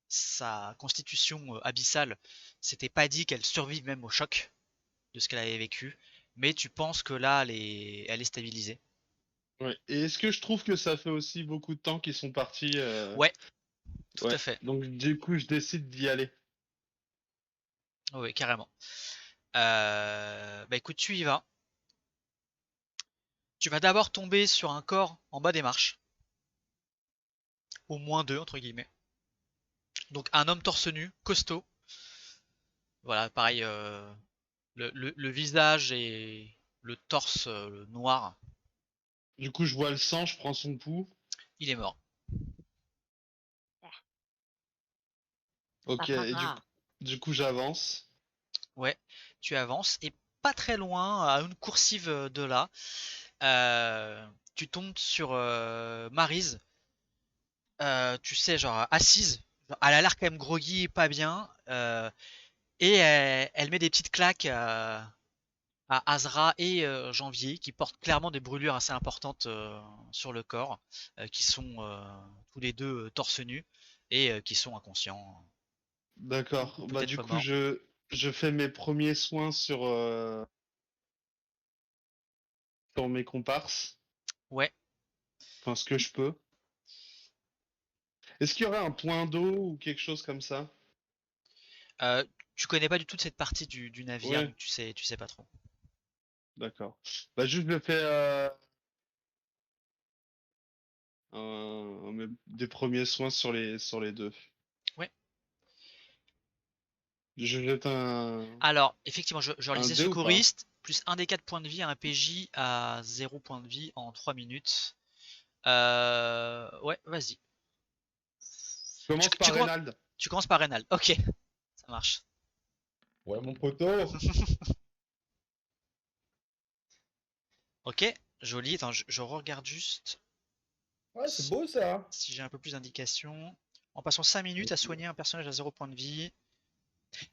sa constitution abyssale, c'était pas dit qu'elle survive même au choc de ce qu'elle avait vécu. Mais tu penses que là, elle est stabilisée. Ouais. Et est-ce que je trouve que ça fait aussi beaucoup de temps qu'ils sont partis Ouais, tout ouais. à fait. Donc du coup, je décide d'y aller. Oui, carrément. Bah écoute, tu y vas. Tu vas d'abord tomber sur un corps en bas des marches. Au moins deux, entre guillemets. Donc un homme torse nu, costaud. Voilà, pareil, le visage et le torse noir, Du coup, je vois le sang, je prends son pouls. il est mort. Ok, Pas et grave. du coup, j'avance. Ouais, tu avances et pas très loin, à une coursive de là, tu tombes sur Maryse, tu sais, genre assise. Elle a l'air quand même groggy, pas bien, et elle met des petites claques à Azra et Janvier, qui portent clairement des brûlures assez importantes sur le corps, qui sont tous les deux torse nu et qui sont inconscients D'accord. ou Bah peut-être du pas coup, morts. je fais mes premiers soins sur mes comparses. Ouais. Enfin, ce que je peux. Est-ce qu'il y aurait un point d'eau ou quelque chose comme ça? Euh, Tu connais pas du tout cette partie du navire, Ouais, donc tu sais pas trop. d'accord. Bah juste, je fais des premiers soins sur les deux. Ouais. Je jette Alors, effectivement, je un relisais dé ou pas? secouriste, plus un des 4 points de vie à un PJ à 0 points de vie en 3 minutes. Ouais, vas-y. Je commence Tu, par commen- Reynald. tu commences par Rénal. Ok, ça marche. Ouais, mon poteau. Ok, joli. Attends, je regarde juste Ouais, c'est beau ça. si j'ai un peu plus d'indications. En passant 5 minutes à soigner un personnage à 0 point de vie.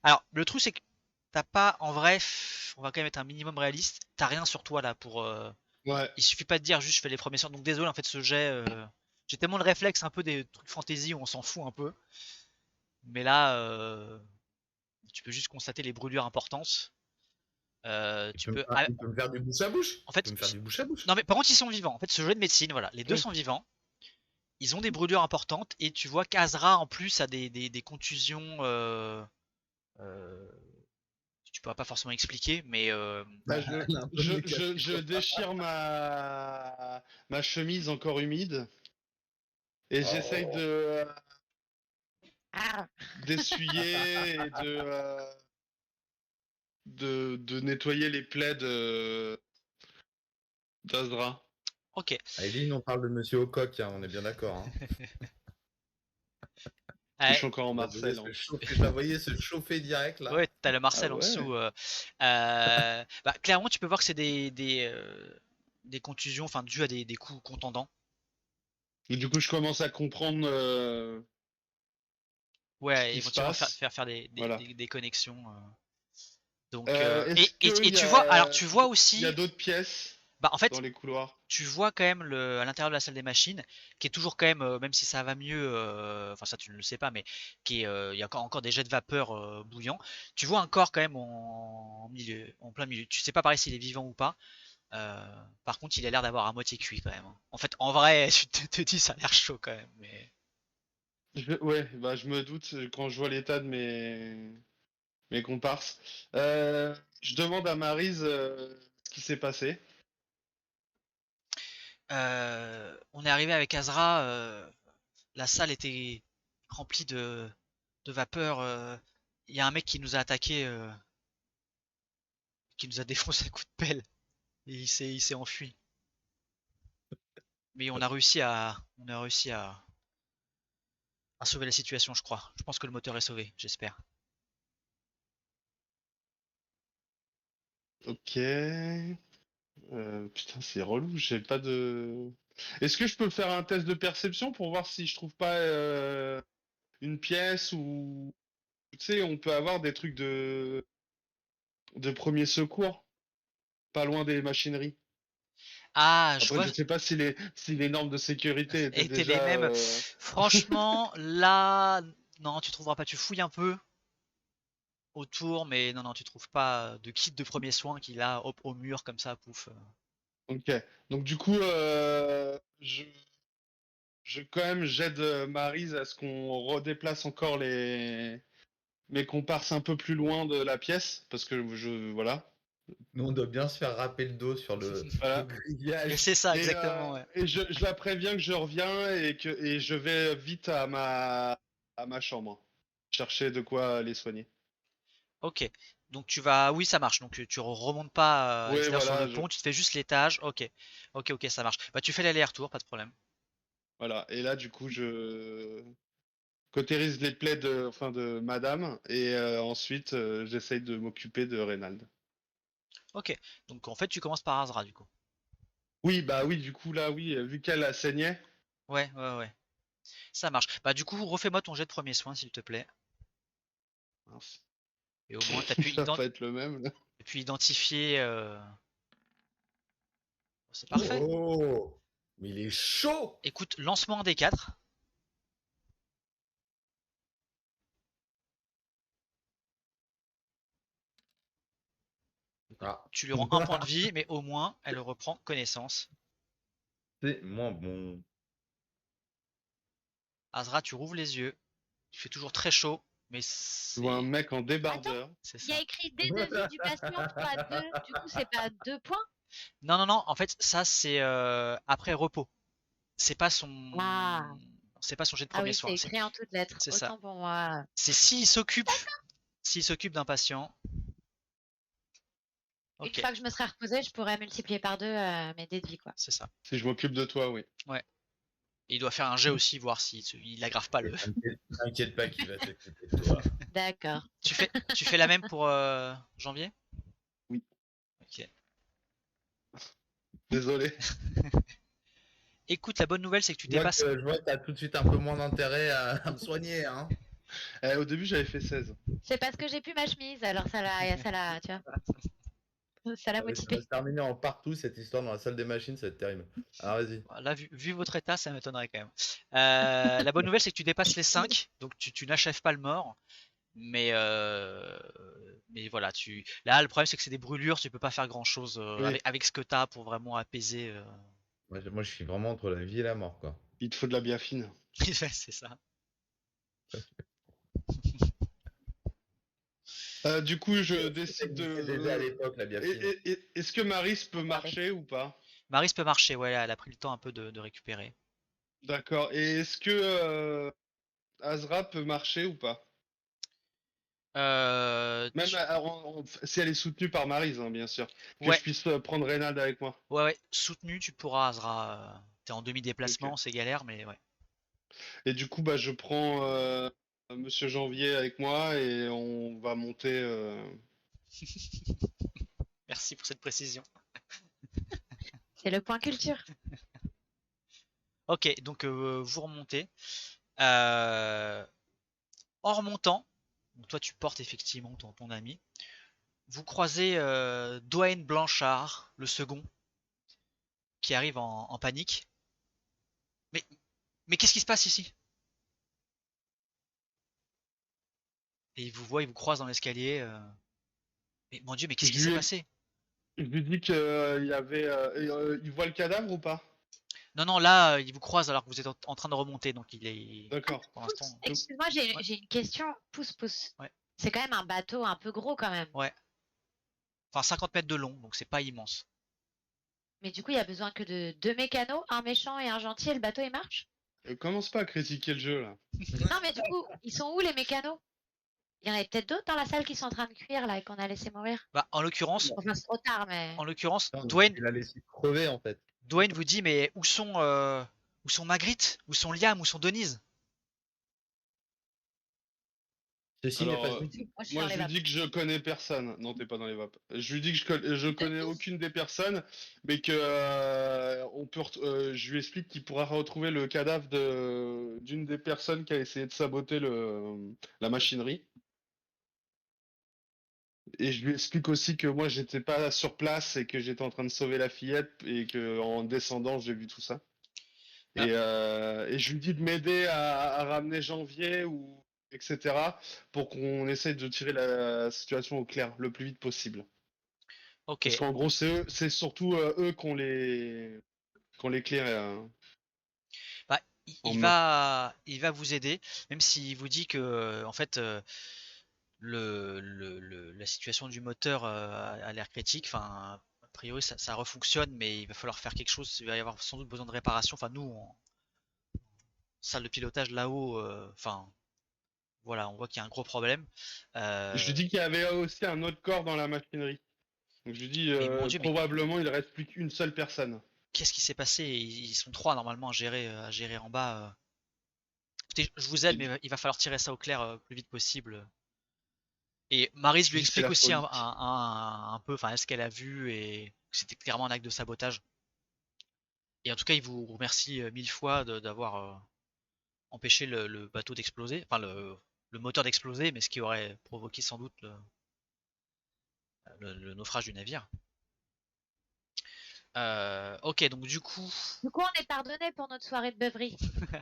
Alors, le truc, c'est que t'as pas, en vrai, on va quand même être un minimum réaliste. T'as rien sur toi là pour. Ouais. Il suffit pas de dire juste je fais les premiers soins. Donc désolé, en fait, ce jet. J'ai tellement le réflexe un peu des trucs fantasy où on s'en fout un peu. Mais là, tu peux juste constater les brûlures importantes. Tu peux. Il peut me faire du bouche à bouche. En Il peut fait, me faire du bouche à bouche. non mais par contre, ils sont vivants. En fait, ce jeu de médecine, voilà, les deux Oui. sont vivants. Ils ont des brûlures importantes et tu vois qu'Azra en plus a des contusions. Euh, Tu pourras pas forcément expliquer, mais Bah, Elle a un peu de nez caché, je quoi. déchire ma chemise encore humide et j'essaye Oh. Ah, d'essuyer et de nettoyer les plaies d'Azra. ok. Aileen, on parle de Monsieur Ocock, hein, on est bien d'accord. Hein. Je Euh, suis encore en Marcel. Hein. Je la voyais se chauffer direct là. Ouais, t'as le Ah Marcel en ouais. dessous. Bah, clairement, tu peux voir que c'est des contusions, enfin, dues à des coups contondants. Et du coup, je commence à comprendre ce Ouais, qui se éventuellement passe. faire Voilà. des connexions. Donc, Est-ce et qu'il y tu vois, alors a, tu vois il y a aussi, d'autres pièces? Bah en fait, dans les couloirs. tu vois quand même à l'intérieur de la salle des machines, qui est toujours quand même, même si ça va mieux, enfin ça tu ne le sais pas, mais il y a encore des jets de vapeur bouillants. Tu vois un corps quand même en milieu, en plein milieu. Tu sais pas pareil s'il est vivant ou pas. Par contre, il a l'air d'avoir à moitié cuit quand même, hein. En fait, en vrai, tu te dis ça a l'air chaud quand même, mais Ouais, bah je me doute quand je vois l'état de mes comparses. Je demande à Maryse ce qui s'est passé. On est arrivé avec Azra. La salle était remplie de vapeur. Il y a un mec qui nous a attaqué, qui nous a défoncé à coups de pelle. Et il s'est enfui. Mais on a réussi à sauver la situation, je crois. Je pense que le moteur est sauvé, j'espère. Ok. Putain, c'est relou, j'ai pas de. Est-ce que je peux faire un test de perception pour voir si je trouve pas une pièce ou. Tu sais, on peut avoir des trucs de premier secours, pas loin des machineries. Ah, je Après, vois. je sais pas si les normes de sécurité étaient Étaient les déjà. mêmes. Franchement, là, non, tu trouveras pas. Tu fouilles un peu autour, mais non, non, tu trouves pas de kit de premiers soins qu'il a hop, au mur comme ça, pouf. Ok. Donc, du coup, je quand même j'aide Maryse à ce qu'on redéplace encore mes comparses un peu plus loin de la pièce, parce que voilà. Nous, on doit bien se faire râper le dos sur le Voilà. Et grillage. c'est ça, exactement, ouais. Et je la préviens que je reviens et je vais vite à ma chambre. Chercher de quoi les soigner. Ok. Donc tu vas. Oui, ça marche. Donc tu remontes pas à Oui, l'extérieur sur le voilà, pont, tu te fais juste l'étage. Ok. Ok, ok, ça marche. Bah tu fais l'aller-retour, pas de problème. voilà. Et là, du coup, je cautérise les plaies de madame et ensuite, j'essaye de m'occuper de Reynald. Ok. Donc en fait, tu commences par Azra du coup. Oui, bah oui, du coup, là, oui, vu qu'elle a saigné. Ouais, ouais, ouais. Ça marche. Bah du coup, refais-moi ton jet de premier soin, s'il te plaît. Mince. Et au moins, Ça va pas être le même, là. pu identifier. C'est parfait. Oh! Mais il est chaud! Écoute, lancement un des 4. Ah. Tu lui rends un point de vie, mais au moins, elle reprend connaissance. C'est moi, bon. Azra, tu rouvres les yeux. Il fait toujours très chaud, mais Je vois un c'est mec en Attends, débardeur. c'est il y a ça. écrit dés de vie du patient fois 2. Du coup, c'est pas 2 points? Non, non, non. En fait, ça c'est après repos. C'est pas son, Ah, c'est pas son jet de ah premier oui, soin. c'est écrit en toutes lettres. C'est ça. Autant pour moi. C'est s'il s'occupe d'un patient. Une Ok, fois que je me serai reposée, je pourrais multiplier par 2 mes dés de vie, quoi. c'est ça. Si je m'occupe de toi, oui. Ouais. Et il doit faire un jet aussi, voir il aggrave pas le. Et t'inquiète pas qu'il va s'occuper de toi. D'accord. Tu fais la même pour janvier? Oui. Ok. Désolé. Écoute, la bonne nouvelle, c'est que tu dépasses. Je vois que t'as tout de suite un peu moins d'intérêt à me soigner, hein. Au début, j'avais fait 16. C'est parce que j'ai plus ma chemise, alors ça l'a, tu vois, ça l'a Ah oui, ça va motivé. se terminer en partout cette histoire dans la salle des machines, ça va être terrible. Alors vas-y. Là, vu votre état, ça m'étonnerait quand même. La bonne nouvelle, c'est que tu dépasses les 5, donc tu n'achèves pas le mort. Mais voilà, là, le problème, c'est que c'est des brûlures, tu peux pas faire grand chose Oui, avec ce que t'as pour vraiment apaiser. Moi, je suis vraiment entre la vie et la mort, quoi. il te faut de la biafine. C'est ça. Du coup, je Ça décide existait déjà à de. l'époque, la biafine. Est-ce que Maris peut Regardez. marcher ou pas? Maris peut marcher, ouais, elle a pris le temps un peu de récupérer. D'accord. Et est-ce que Azra peut marcher ou pas? Même Tu- si elle est soutenue par Maryse, hein, bien sûr. Que Ouais, je puisse prendre Reynald avec moi. ouais, ouais, soutenu, tu pourras, Azra. T'es en Ok. demi-déplacement, c'est galère, mais ouais. Et du coup, bah, je prends Monsieur Janvier avec moi et on va monter. Merci pour cette précision. C'est le point culture. Ok, donc vous remontez. Euh, En remontant, donc toi tu portes effectivement ton ami, vous croisez Dwayne Blanchard, le second, qui arrive en panique. Mais, mais qu'est-ce qui se passe ici? Et il vous voit, il vous croise dans l'escalier. Mais mon Dieu, mais qu'est-ce qui Je s'est lui, passé? je lui dis qu'il y avait. Il voit le cadavre ou pas? Non, non, là, il vous croise alors que vous êtes en train de remonter, donc il est D'accord. pour l'instant. Pousse, excuse-moi, j'ai Ouais, j'ai une question. Pousse. ouais, C'est quand même un bateau un peu gros quand même. ouais. Enfin, 50 mètres de long, donc c'est pas immense. Mais du coup, il y a besoin que de deux mécanos, un méchant et un gentil, et le bateau il marche? Commence pas à critiquer le jeu là. Non, mais du coup, ils sont où les mécanos? Il y en avait peut-être d'autres dans la salle qui sont en train de cuire là et qu'on a laissé mourir. Bah, Enfin, c'est trop tard, mais. Non, mais Dwayne, tu l'as laissé crever en fait. Dwayne vous dit, mais où sont Magritte, où sont Liam, où sont Denise? Ceci n'est Alors, pas une Moi, je suis moi dans les je lui vapes. dis que je connais personne. Non, t'es pas dans les vapes. Je lui dis que je connais aucune des personnes, mais que je lui explique qu'il pourra retrouver le cadavre d'une des personnes qui a essayé de saboter la machinerie. Et je lui explique aussi que moi j'étais pas sur place et que j'étais en train de sauver la fillette et que en descendant j'ai vu tout ça. Ah. Et je lui dis de m'aider à ramener Janvier ou etc. pour qu'on essaye de tirer la situation au clair le plus vite possible. Ok. Parce qu'en gros c'est surtout eux qui ont les clés Bah, en main. il va vous aider, même s'il vous dit que, en fait, la situation du moteur a l'air critique. Enfin, a priori, ça refonctionne, mais il va falloir faire quelque chose. Il va y avoir sans doute besoin de réparation. Enfin, nous, en salle de pilotage là-haut, enfin, voilà, on voit qu'il y a un gros problème. Je lui Euh, dis qu'il y avait aussi un autre corps dans la machinerie. Donc je lui dis mais mon Dieu, mais probablement il reste plus qu'une seule personne. qu'est-ce qui s'est passé? Ils sont trois normalement à gérer en bas. Écoutez, je vous aide, Et mais il va falloir tirer ça au clair le plus vite possible. Et Maryse je lui lui dis que c'est explique la aussi folie. un peu, enfin, ce qu'elle a vu et que c'était clairement un acte de sabotage. Et en tout cas, il vous remercie mille fois d'avoir empêché le bateau d'exploser, enfin le moteur d'exploser, mais ce qui aurait provoqué sans doute le naufrage du navire. Ok, donc du coup, Du coup, on est pardonné pour notre soirée de beuverie.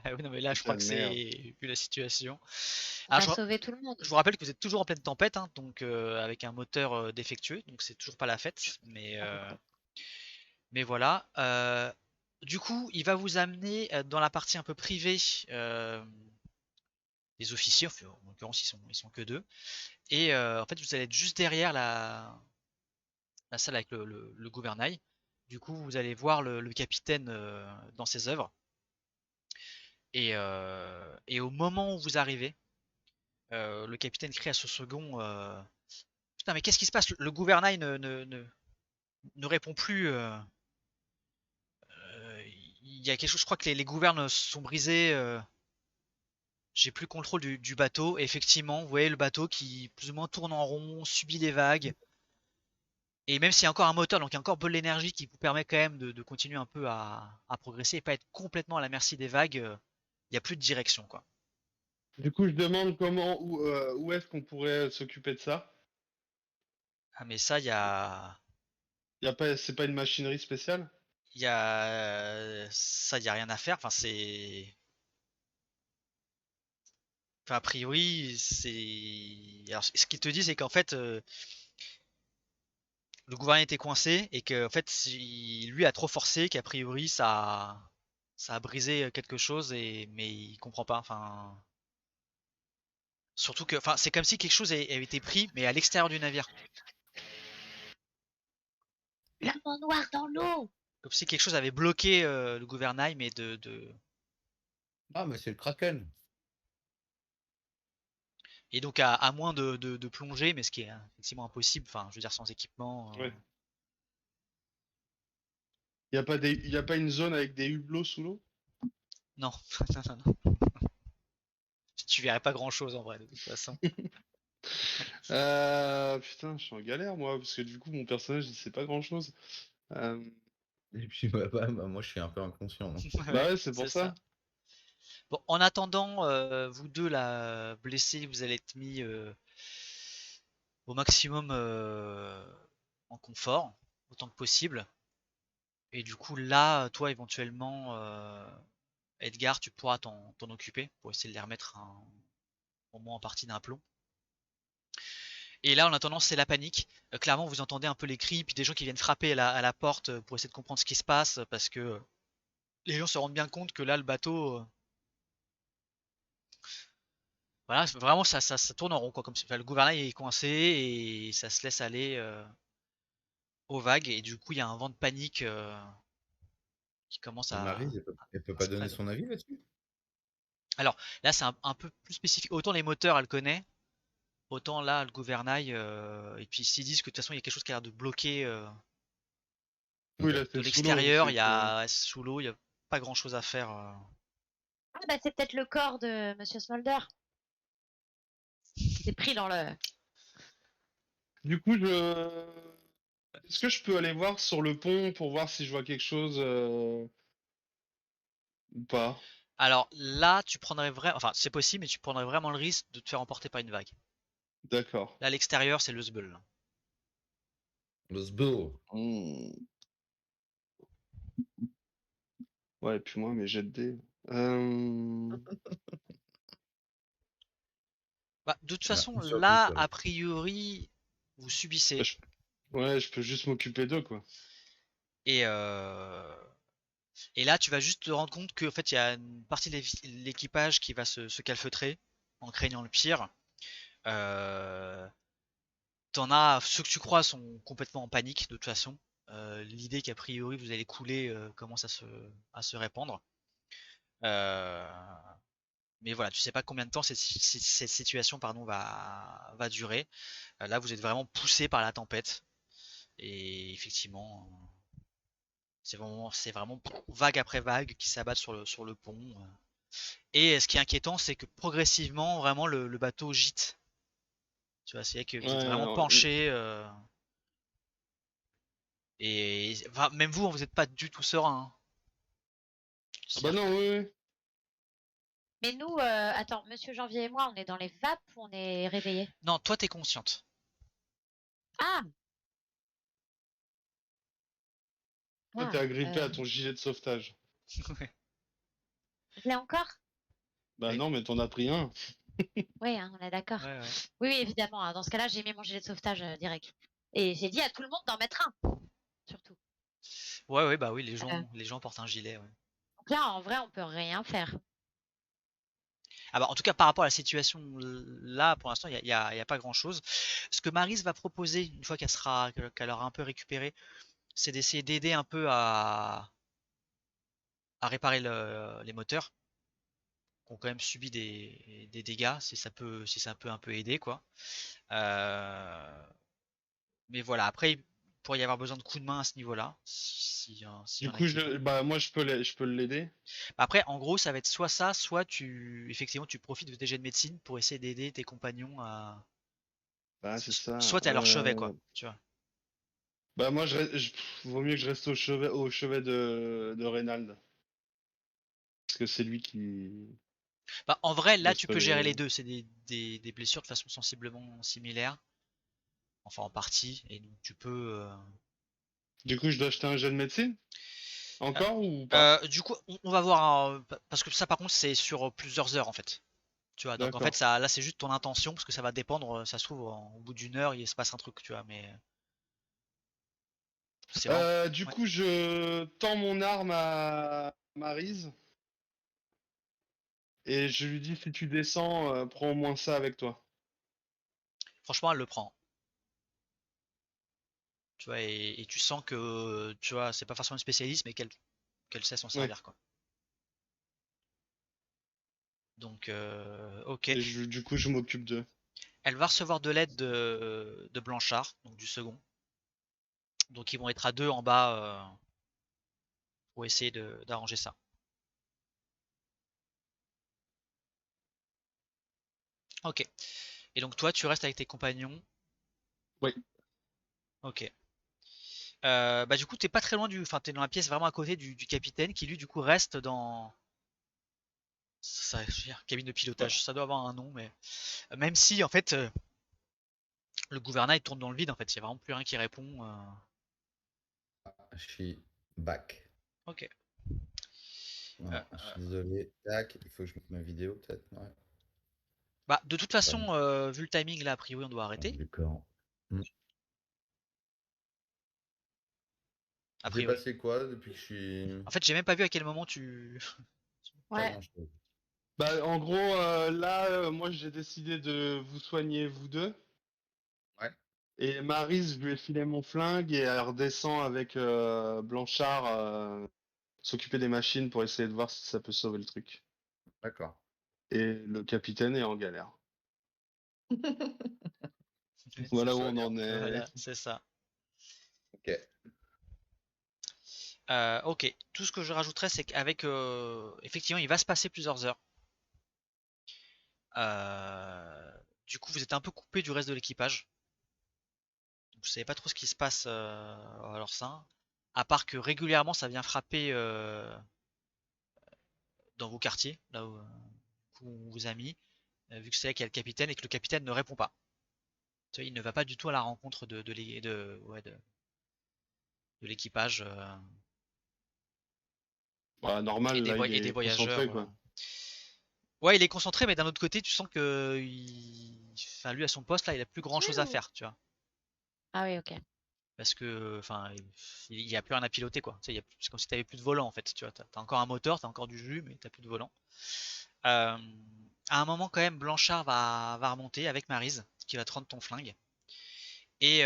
oui, non, mais là, je crois Putain, que merde. c'est vu la situation. On Alors, a sauvé tout le monde. je vous rappelle que vous êtes toujours en pleine tempête, hein, donc avec un moteur défectueux, donc c'est toujours pas la fête, mais voilà. Du coup, il va vous amener dans la partie un peu privée des officiers, enfin, en l'occurrence ils sont que deux, et en fait vous allez être juste derrière la salle avec le gouvernail. Du coup, vous allez voir le capitaine dans ses œuvres, et au moment où vous arrivez, le capitaine crie à ce second, putain, mais qu'est-ce qui se passe? Le gouvernail ne répond plus. Il y a quelque chose, je crois que les gouvernes sont brisées. J'ai plus le contrôle du bateau. Et effectivement, vous voyez le bateau qui plus ou moins tourne en rond, subit les vagues. Et même s'il y a encore un moteur, donc il y a encore un peu de l'énergie qui vous permet quand même de continuer un peu à progresser et pas être complètement à la merci des vagues, il n'y a plus de direction, quoi. Du coup, je demande où est-ce qu'on pourrait s'occuper de ça? Ah, mais ça, C'est pas une machinerie spéciale? il y a rien à faire. Enfin, c'est, enfin, a priori, c'est, alors, ce qu'il te dit, c'est qu'en fait, le gouvernement était coincé et que, en fait, lui a trop forcé, qu'a priori, ça a brisé quelque chose mais il comprend pas. Enfin, surtout que, enfin, c'est comme si quelque chose avait été pris, mais à l'extérieur du navire. La main noire dans l'eau. Comme si quelque chose avait bloqué le gouvernail, mais Ah, mais c'est le Kraken. et donc à moins de plonger, mais ce qui est effectivement impossible. Enfin, je veux dire sans équipement. Ouais. Y a pas une zone avec des hublots sous l'eau? Non, non, non, non. Tu verrais pas grand chose en vrai de toute façon. Putain, je suis en galère moi, parce que du coup mon personnage il sait pas grand-chose. Euh, Et puis, moi, je suis un peu inconscient, hein. Bah Ouais, ouais, c'est c'est pour ça. ça. Bon, en attendant, vous deux là, blessés, vous allez être mis au maximum en confort, autant que possible. Et du coup, là, toi, éventuellement, Edgar, tu pourras t'en occuper pour essayer de les remettre au moins en partie d'un plomb. Et là, en attendant, c'est la panique. Clairement, vous entendez un peu les cris, puis des gens qui viennent frapper à la porte pour essayer de comprendre ce qui se passe, parce que les gens se rendent bien compte que là, le bateau, voilà, vraiment, ça tourne en rond, quoi. Comme si, enfin, le gouvernail est coincé et ça se laisse aller aux vagues. Et du coup, il y a un vent de panique qui commence Et Maryse, elle peut à pas se donner prélever. son avis là-dessus? Alors là, c'est un peu plus spécifique. Autant les moteurs, elle connaît. Autant là, le gouvernail, et puis s'ils disent que de toute façon il y a quelque chose qui a l'air de bloquer Oui, Ok. là, de c'est sous l'eau. l'extérieur, il y a sous l'eau, il y a pas grand chose à faire. Ah bah c'est peut-être le corps de Monsieur Smolder. C'est pris dans le. Du coup, est-ce que je peux aller voir sur le pont pour voir si je vois quelque chose ou pas? Alors là, tu prendrais vraiment, enfin c'est possible, mais tu prendrais vraiment le risque de te faire emporter par une vague. D'accord. Là, à l'extérieur, c'est le zbeul. Le sbourg. Hmm. Ouais, et puis moi, mes jets de dés. Euh... Bah, de toute Voilà, façon, une sur 10, là, voilà. a priori, vous bah, subissez. Ouais, je peux juste m'occuper d'eux, quoi. Et, et là, tu vas juste te rendre compte qu'en fait, il y a une partie de l'équipage qui va se calfeutrer en craignant le pire. Euh, T'en as, ceux que tu crois sont complètement en panique de toute façon. L'idée qu'a priori vous allez couler commence à se répandre. Euh, mais voilà, tu sais pas combien de temps cette situation pardon, va durer. Là, vous êtes vraiment poussé par la tempête. Et effectivement, c'est vraiment vague après vague qui s'abattent sur le pont. Et ce qui est inquiétant, c'est que progressivement, vraiment, le bateau gîte. Tu vois, c'est que Ouais, vous êtes vraiment penché. Et enfin, même vous, vous n'êtes pas du tout serein. Hein. ah bah C'est-à-dire non, que oui, oui. Mais nous, attends, Monsieur Janvier et moi, on est dans les vapes ou on est réveillés? non, toi t'es consciente. Ah, Toi, t'es ah, agrippé à ton gilet de sauvetage. Ouais, je l'ai encore? Bah ouais, non, mais t'en as pris un. Oui, hein, on est d'accord. ouais. Oui, oui, évidemment. Hein, dans ce cas-là, j'ai mis mon gilet de sauvetage direct. Et j'ai dit à tout le monde d'en mettre un, surtout. Ouais, bah oui, Euh, les gens portent un gilet. Ouais. donc là, en vrai, on peut rien faire. Ah bah, en tout cas, par rapport à la situation là, pour l'instant, il y a pas grand-chose. Ce que Maryse va proposer, une fois qu'elle aura un peu récupéré, c'est d'essayer d'aider un peu à réparer les moteurs, qui ont quand même subi des dégâts, si ça peut un peu aider, quoi. Euh, Mais voilà, après, il pourrait y avoir besoin de coups de main à ce niveau-là, s'il y Du en a coup, qui veulent. bah moi, je peux l'aider. Après, en gros, ça va être soit ça, soit effectivement, tu profites de tes jets de médecine pour essayer d'aider tes compagnons à. Bah c'est ça. Soit t'es à leur chevet, quoi, tu vois. Bah moi, vaut mieux que je reste au chevet de Reynald. Parce que c'est lui Bah, en vrai, qui là, doit tu peux gérer les soigner. deux. C'est des blessures de façon sensiblement similaire, enfin en partie, et donc tu peux. Du coup, je dois acheter un jet de médecine? Encore ou pas? Du coup, on va voir, parce que ça, par contre, c'est sur plusieurs heures en fait. Tu vois, donc en fait, D'accord. ça, là, c'est juste ton intention, parce que ça va dépendre. Ça se trouve, au bout d'une heure, il se passe un truc, tu vois, mais c'est vraiment. Du Ouais. coup, je tends mon arme à Maryse et je lui dis si tu descends, prends au moins ça avec toi. Franchement, elle le prend. Tu vois, et tu sens que, tu vois, c'est pas forcément une spécialiste, mais qu'elle sait s'en Oui. servir, quoi. Donc, ok. Et du coup, je m'occupe d'eux. Elle va recevoir de l'aide de Blanchard, donc du second. Donc, ils vont être à deux en bas pour essayer d'arranger ça. Ok. Et donc, toi, tu restes avec tes compagnons. Oui. Ok. Bah, du coup, t'es pas très loin enfin, t'es dans la pièce vraiment à côté du capitaine qui, lui, du coup, reste dans. Je veux dire, cabine de Bah, pilotage, ça doit avoir un nom, mais même si en fait le gouvernail tourne dans le vide, en fait, il y a vraiment plus rien qui répond. Chi. Back. Ok. Voilà, je suis désolé. Tac, il faut que je mette ma vidéo peut-être. Ouais. Bah, de toute façon, vu le timing là, a priori, on doit arrêter. Du corps. A Il s'est priori. passé quoi depuis que je suis. En fait, j'ai même pas vu à quel moment tu. Pas Ouais. grand-chose. Bah, en gros, là, moi, j'ai décidé de vous soigner, vous deux. Ouais. Et Maryse, je lui ai filé mon flingue et elle redescend avec Blanchard s'occuper des machines pour essayer de voir si ça peut sauver le truc. D'accord. Et le capitaine est en galère. C'est Voilà où ça. on en est. Voilà, c'est ça. Ok. Ok, tout ce que je rajouterais, c'est qu'avec. Effectivement, il va se passer plusieurs heures. Du coup, vous êtes un peu coupé du reste de l'équipage. Vous savez pas trop ce qui se passe à leur sein. À part que régulièrement, ça vient frapper dans vos quartiers, là où, on vous a mis, vu que c'est là qu'il y a le capitaine et que le capitaine ne répond pas. Tu vois, il ne va pas du tout à la rencontre de l'équipage Bah, normal, là, il et des est voyageurs. concentré, quoi. Ouais, il est concentré, mais d'un autre côté, tu sens que enfin, lui à son poste là, il a plus grand chose à faire, tu vois. Ah oui, ok. Parce que, enfin, il y a plus rien à piloter quoi. Tu sais, c'est comme si t'avais plus de volant en fait, tu vois. T'as encore un moteur, t'as encore du jus, mais t'as plus de volant. À un moment quand même, Blanchard va remonter avec Maryse, qui va te rendre ton flingue. Et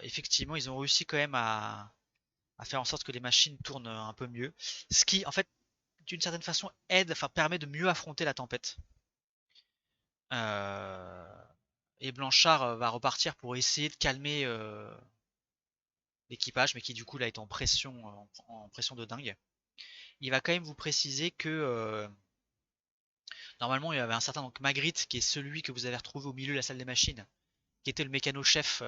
effectivement, ils ont réussi quand même à faire en sorte que les machines tournent un peu mieux. Ce qui, en fait, d'une certaine façon, aide, enfin, permet de mieux affronter la tempête. Euh, et Blanchard va repartir pour essayer de calmer l'équipage, mais qui du coup là est en pression, en pression de dingue. Il va quand même vous préciser que normalement il y avait un certain donc Magritte qui est celui que vous avez retrouvé au milieu de la salle des machines, qui était le mécano-chef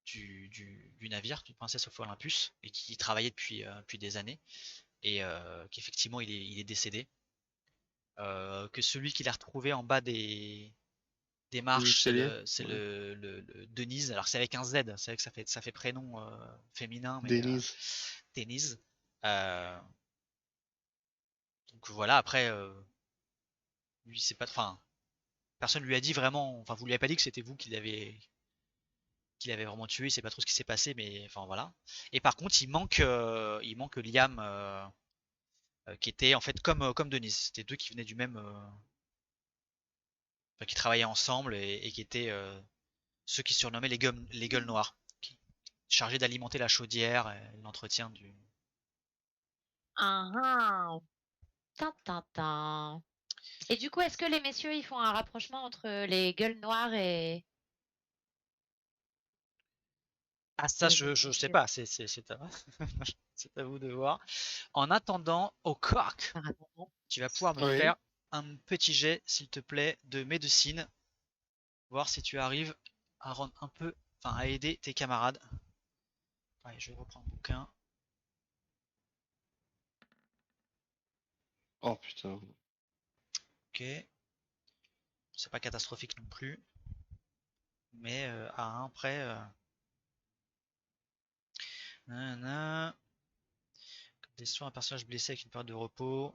du navire, du Princesse of Olympus, et qui travaillait depuis des années, et qu'effectivement il est décédé. Que celui qu'il a retrouvé en bas des Les marches, escaliers? c'est Ouais. le Denise. Alors c'est avec un Z, c'est vrai que ça fait prénom féminin, mais Denise. Denise. Euh, donc voilà, après, lui c'est pas, enfin, personne lui a dit vraiment, enfin vous lui avez pas dit que c'était vous qui l'avez vraiment tué, c'est pas trop ce qui s'est passé, mais enfin voilà. Et par contre, il manque Liam, qui était en fait comme Denise. C'était deux qui venaient du même, enfin, qui travaillaient ensemble et qui étaient ceux qui surnommaient les gueules noires, chargés d'alimenter la chaudière et l'entretien du. Ah ah. Tin, tin, tin. Et du coup, est-ce que les messieurs, ils font un rapprochement entre les gueules noires Ah ça, et je sais monsieur pas, c'est à, c'est à vous de voir. En attendant, au cork, Apparemment. tu vas pouvoir me Oui. faire un petit jet, s'il te plaît, de médecine, voir si tu arrives à rendre un peu, enfin à aider tes camarades. Allez, je vais reprendre le bouquin. Oh putain. Ok, c'est pas catastrophique non plus, mais à un près. Nanana. Des soins, un personnage blessé avec une période de repos.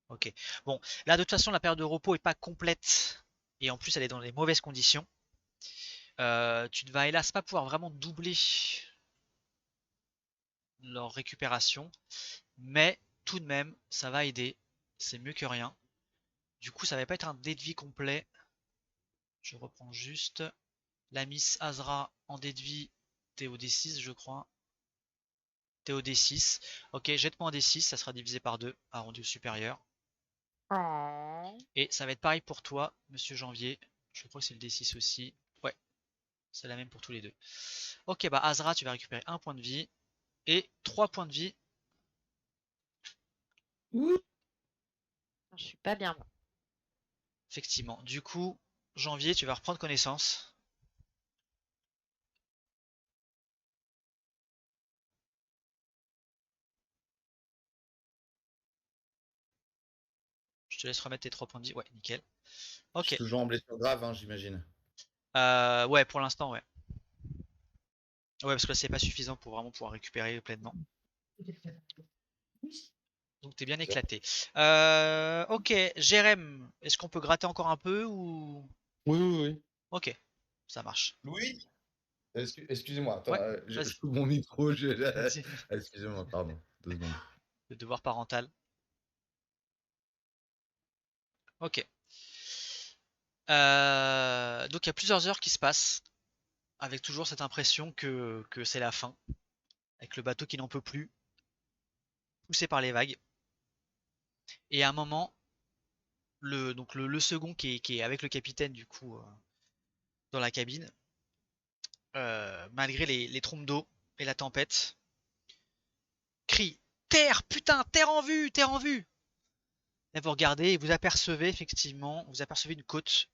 Ok. Bon, là de toute façon la période de repos est pas complète et en plus elle est dans les mauvaises conditions. Tu ne vas hélas pas pouvoir vraiment doubler leur récupération, mais tout de même ça va aider. C'est mieux que rien. Du coup ça va pas être un dé de vie complet. Je reprends juste la Miss Azra en dé de vie. T'es au D6 je crois. T'es au D6. Ok, jette-moi un D6, ça sera divisé par 2, arrondi au supérieur. Oh. Et ça va être pareil pour toi, monsieur Janvier. Je crois que c'est le D6 aussi. Ouais, c'est la même pour tous les deux. Ok, bah Azra, tu vas récupérer un point de vie et 3 points de vie. Je suis pas bien, moi. Effectivement. Du coup, Janvier, tu vas reprendre connaissance. Je te laisse remettre tes 3 points de vie. Ouais, nickel. Je suis Ok. toujours en blessure grave, hein, j'imagine. Ouais, pour l'instant, ouais. Ouais, parce que là, c'est pas suffisant pour vraiment pouvoir récupérer pleinement. Donc t'es bien éclaté. Ok, Jérém, est-ce qu'on peut gratter encore un peu ou... Oui, oui, oui. Ok, ça marche. Louis? Excusez-moi, attends, Ouais, je vas-y, coupe mon micro. vas-y. Excusez-moi, pardon. 2 secondes. Le devoir parental. Ok. Donc il y a plusieurs heures qui se passent, avec toujours cette impression que c'est la fin, avec le bateau qui n'en peut plus, poussé par les vagues. Et à un moment, le second qui est avec le capitaine du coup dans la cabine, malgré les trompes d'eau et la tempête, crie Terre, putain, terre en vue, terre en vue. Là vous regardez et vous apercevez effectivement, vous apercevez une côte,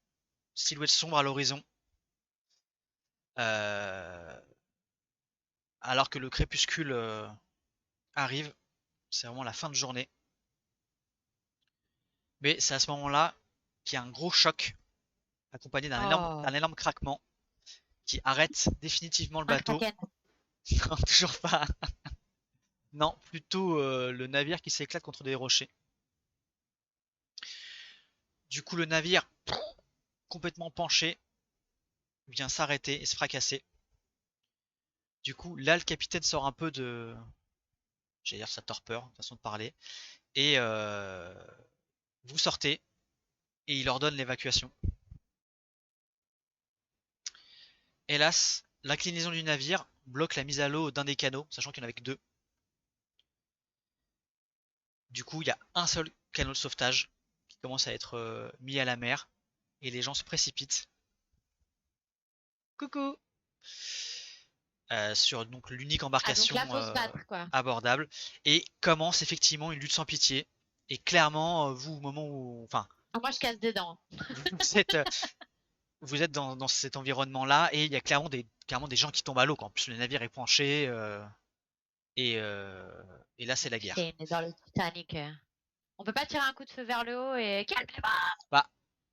silhouette sombre à l'horizon, euh, alors que le crépuscule arrive. C'est vraiment la fin de journée. Mais c'est à ce moment-là qu'il y a un gros choc accompagné Oh, d'un énorme craquement qui arrête définitivement le un bateau. kraken. Non, toujours pas. Non, plutôt le navire qui s'éclate contre des rochers. Du coup, le navire, complètement penché, vient s'arrêter et se fracasser. Du coup, là, le capitaine sort un peu de, j'allais dire sa torpeur, façon de parler, et vous sortez et il ordonne l'évacuation. Hélas, l'inclinaison du navire bloque la mise à l'eau d'un des canaux, sachant qu'il n'y en avait que deux. Du coup, il y a un seul canot de sauvetage qui commence à être mis à la mer et les gens se précipitent. Coucou! Sur donc l'unique Ah, donc là, embarcation faut se battre, quoi. abordable et commence effectivement une lutte sans pitié. Et clairement, vous, au moment où, enfin, Ah, moi, je casse des dents. vous êtes, vous êtes dans cet environnement-là et il y a clairement des gens qui tombent à l'eau. En plus, le navire est penché et, euh, et là, c'est la guerre. Putain, on est dans le Titanic. On peut pas tirer un coup de feu vers le haut et calmez-moi. Bah,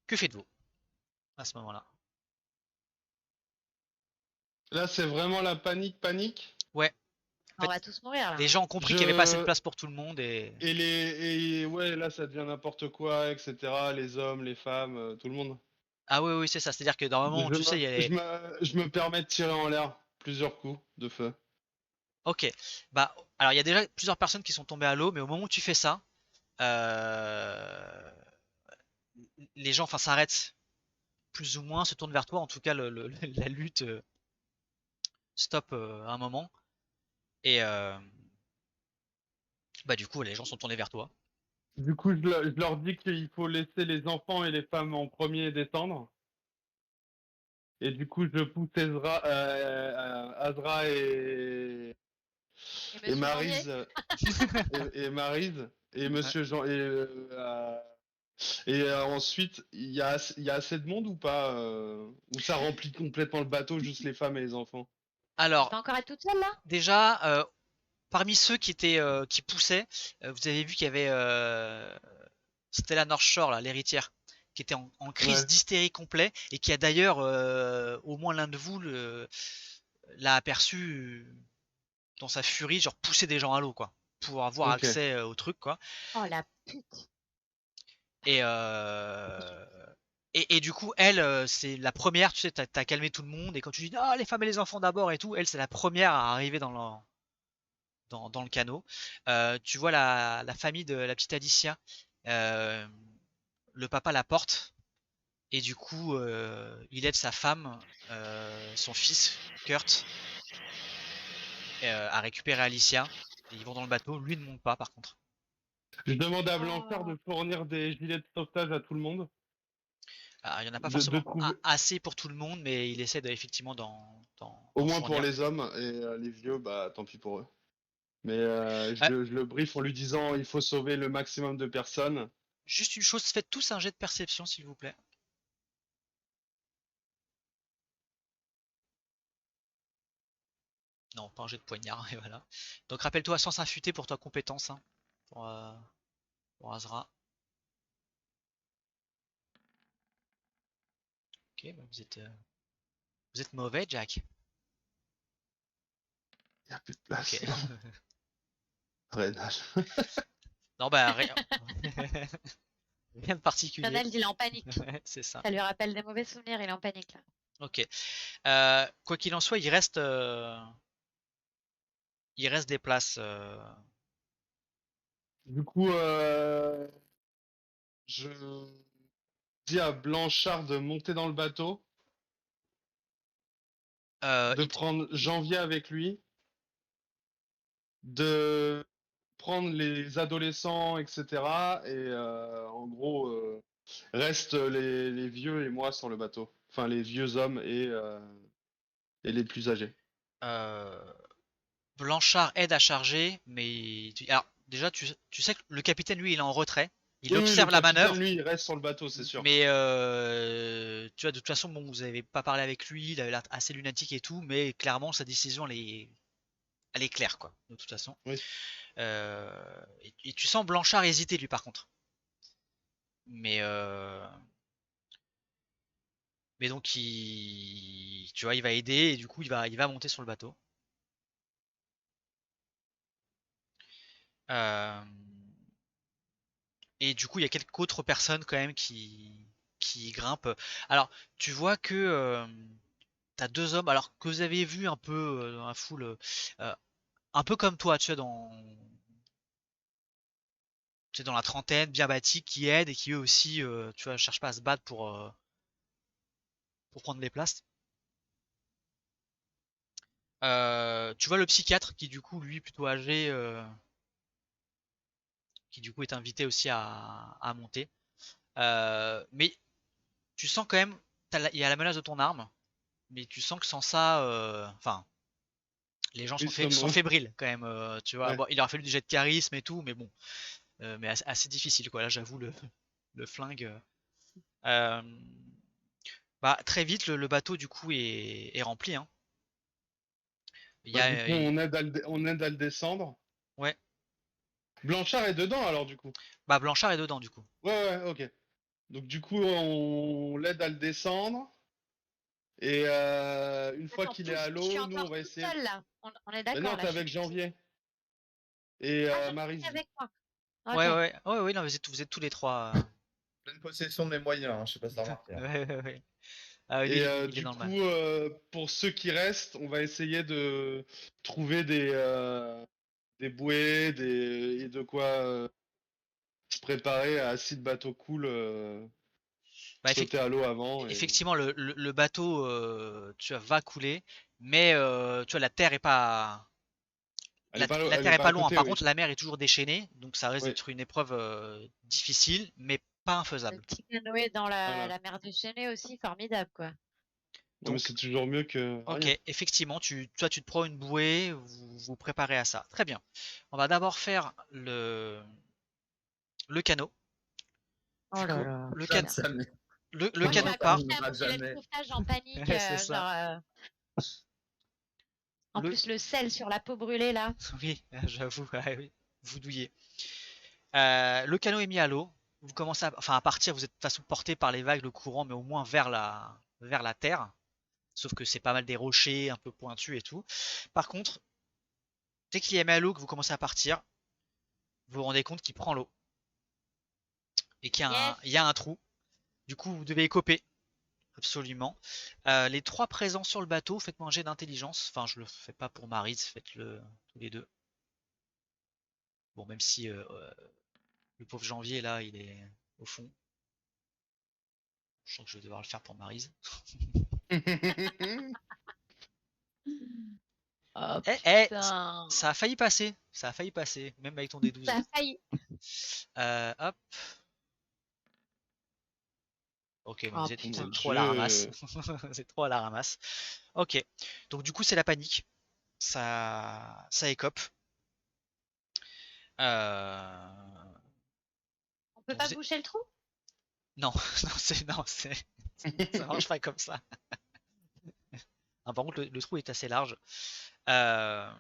que faites-vous à ce moment-là? Là, c'est vraiment la panique, panique. Ouais, en On fait, va tous mourir là. les gens ont compris qu'il n'y avait pas assez de Je place pour tout le monde et et ouais, là, ça devient n'importe quoi, etc. Les hommes, les femmes, tout le monde. ah oui, oui, c'est ça. C'est-à-dire que dans le moment où Je tu sais, il y a me, les... je me permets de tirer en l'air plusieurs coups de feu. Ok, bah, alors il y a déjà plusieurs personnes qui sont tombées à l'eau, mais au moment où tu fais ça, euh, les gens, enfin, s'arrêtent plus ou moins, se tournent vers toi. En tout cas, la lutte stop à un moment. Et bah, du coup, les gens sont tournés vers toi. Du coup, je leur dis qu'il faut laisser les enfants et les femmes en premier descendre. Et du coup, je pousse Azra Et et Monsieur Janvier? Maryse et Maryse et Ouais. Monsieur Jean ensuite il y a assez de monde ou pas ou ça remplit complètement le bateau juste les femmes et les enfants. Je Alors, vais encore être toute seule là? déjà, parmi ceux qui poussaient, vous avez vu qu'il y avait Stella North Shore, là, l'héritière, qui était en crise Ouais. d'hystérie complet et qui a d'ailleurs, au moins l'un de vous, l'a aperçu dans sa furie, genre pousser des gens à l'eau, quoi, pour avoir Ok. accès au truc, quoi. Oh la pute. Et, euh, et du coup, elle, c'est la première, tu sais, t'as calmé tout le monde, et quand tu dis ah, les femmes et les enfants d'abord et tout, elle, c'est la première à arriver dans le canot. Tu vois la famille de la petite Alicia, euh, le papa la porte, et du coup, il aide sa femme, son fils, Kurt, à récupérer Alicia. Et ils vont dans le bateau, lui ne monte pas par contre. Je demande à Blanchard Oh. de fournir des gilets de sauvetage à tout le monde, Alors, il n'y en a pas de forcément trouver assez pour tout le monde, mais il essaie effectivement au d'en moins pour fournir. les hommes et les vieux bah tant pis pour eux. Mais Ouais, je le brief en lui disant il faut sauver le maximum de personnes. juste une chose, faites tous un jet de perception, s'il vous plaît. Non, pas un jet de poignard, et voilà. Donc rappelle-toi, sens infûté pour ta compétence, hein, pour, euh, pour Azra. Ok, bah vous êtes mauvais, Jack. Il y a plus de place. Ok. Freinage. Non, bah, rien. Rien de particulier. Ronald, il est en panique. Ouais, c'est ça. Ça lui rappelle des mauvais souvenirs, il est en panique là. Ok. Quoi qu'il en soit, il reste des places. Du coup, je dis à Blanchard de monter dans le bateau, de il te- prendre Janvier avec lui, de prendre les adolescents, etc. Et en gros, restent les vieux et moi sur le bateau. Enfin, les vieux hommes et les plus âgés. euh, Blanchard aide à charger, alors déjà, tu sais que le capitaine, lui, il est en retrait. Il Oui, oui, observe le la capitaine, manœuvre, lui, il reste sur le bateau, c'est sûr. mais tu vois, de toute façon, bon, vous avez pas parlé avec lui, il avait l'air assez lunatique et tout, mais clairement, sa décision, elle est claire, quoi, de toute façon. Oui. Et tu sens Blanchard hésiter, lui, par contre. Mais donc, tu vois, il va aider et du coup, il va monter sur le bateau. Euh, Et du coup, il y a quelques autres personnes quand même qui grimpent. Alors, tu vois que t'as deux hommes, alors que vous avez vu un peu dans la foule, un peu comme toi, tu es dans la trentaine, bien bâtis, qui aident et qui eux aussi, tu vois, cherchent pas à se battre pour prendre les places. Tu vois le psychiatre qui du coup, lui, plutôt âgé, qui du coup est invité aussi à monter. Mais tu sens quand même, il y a la menace de ton arme. Mais tu sens que sans ça, enfin, les gens Oui, sont fébriles quand même. Tu vois, Ouais. bon, il aurait fallu du jet de charisme et tout, mais bon, mais assez difficile quoi. Là, j'avoue le flingue. Euh, Bah très vite, le bateau du coup est rempli. Hein. Il y Bah, a, du coup, on aide à le descendre. ouais, Blanchard est dedans, alors, du coup. bah Blanchard est dedans du coup. Ouais, ouais, ok. Donc, du coup, on l'aide à le descendre. Et une fois Attends, qu'il est à je suis l'eau, nous, on encore va toute essayer. seule là. On est Mais d'accord non, là. t'es avec Janvier. Et Ah, j'ai Maryse. avec moi. Ouais, Ok. ouais, ouais, ouais, non, vous êtes tous les trois. Pleine possession de mes moyens, hein, je sais pas si t'as remarqué. Hein. Ouais, ouais, ouais. Ah, lui, Et il est du dans le mal. coup, pour ceux qui restent, on va essayer de trouver des bouées et de quoi se préparer à si le bateau coule, Bah, sauter à l'eau avant. effectivement, le bateau, tu vois, va couler, mais tu vois, la terre est pas. La Elle terre est est pas pas à loin. côté, Par oui. contre, la mer est toujours déchaînée, donc ça risque Oui, d'être une épreuve difficile, mais pas Le infaisable. petit canoë dans voilà. la mer déchaînée aussi, formidable quoi. Non, mais Donc, c'est toujours mieux que ok, rien. effectivement, toi, tu te prends une bouée, vous vous préparez à ça. Très bien. On va d'abord faire le canot. Du Oh là coup, là. le, can- Putain. Jamais. le Moi je canot suis Comment à ça part. côté à n'arrivera brûler le jamais? sauvetage en panique, Ouais, c'est ça. en Le... plus le sel sur la peau brûlée là. Oui, j'avoue, ouais, oui. Vous douillez. Le canot est mis à l'eau. Vous commencez à partir, vous êtes de toute façon porté par les vagues, le courant, mais au moins vers la terre. Sauf que c'est pas mal des rochers un peu pointus et tout. Par contre, dès qu'il est mis à l'eau, que vous commencez à partir, vous vous rendez compte qu'il prend l'eau et qu'il y a Yes. il y a un trou. Du coup, vous devez écoper, absolument. Les trois présents sur le bateau, faites-moi un jet d'intelligence. Enfin, je le fais pas pour Maryse, faites-le tous les deux. Bon, même si le pauvre Janvier, là, il est au fond. Je sens que je vais devoir le faire pour Maryse. Oh Ça putain. a failli passer. Ça a failli passer, même avec ton D12. Ça a failli. Hop. Ok, mais Oh vous êtes, vous putain. êtes Mon trop à la ramasse. Dieu. Vous êtes trop à la ramasse. Ok. Donc du coup, c'est la panique. Ça écope. Euh, On peut donc pas boucher le trou? Non, non, ça marche pas comme ça. Ah, par contre, le trou est assez large. Euh,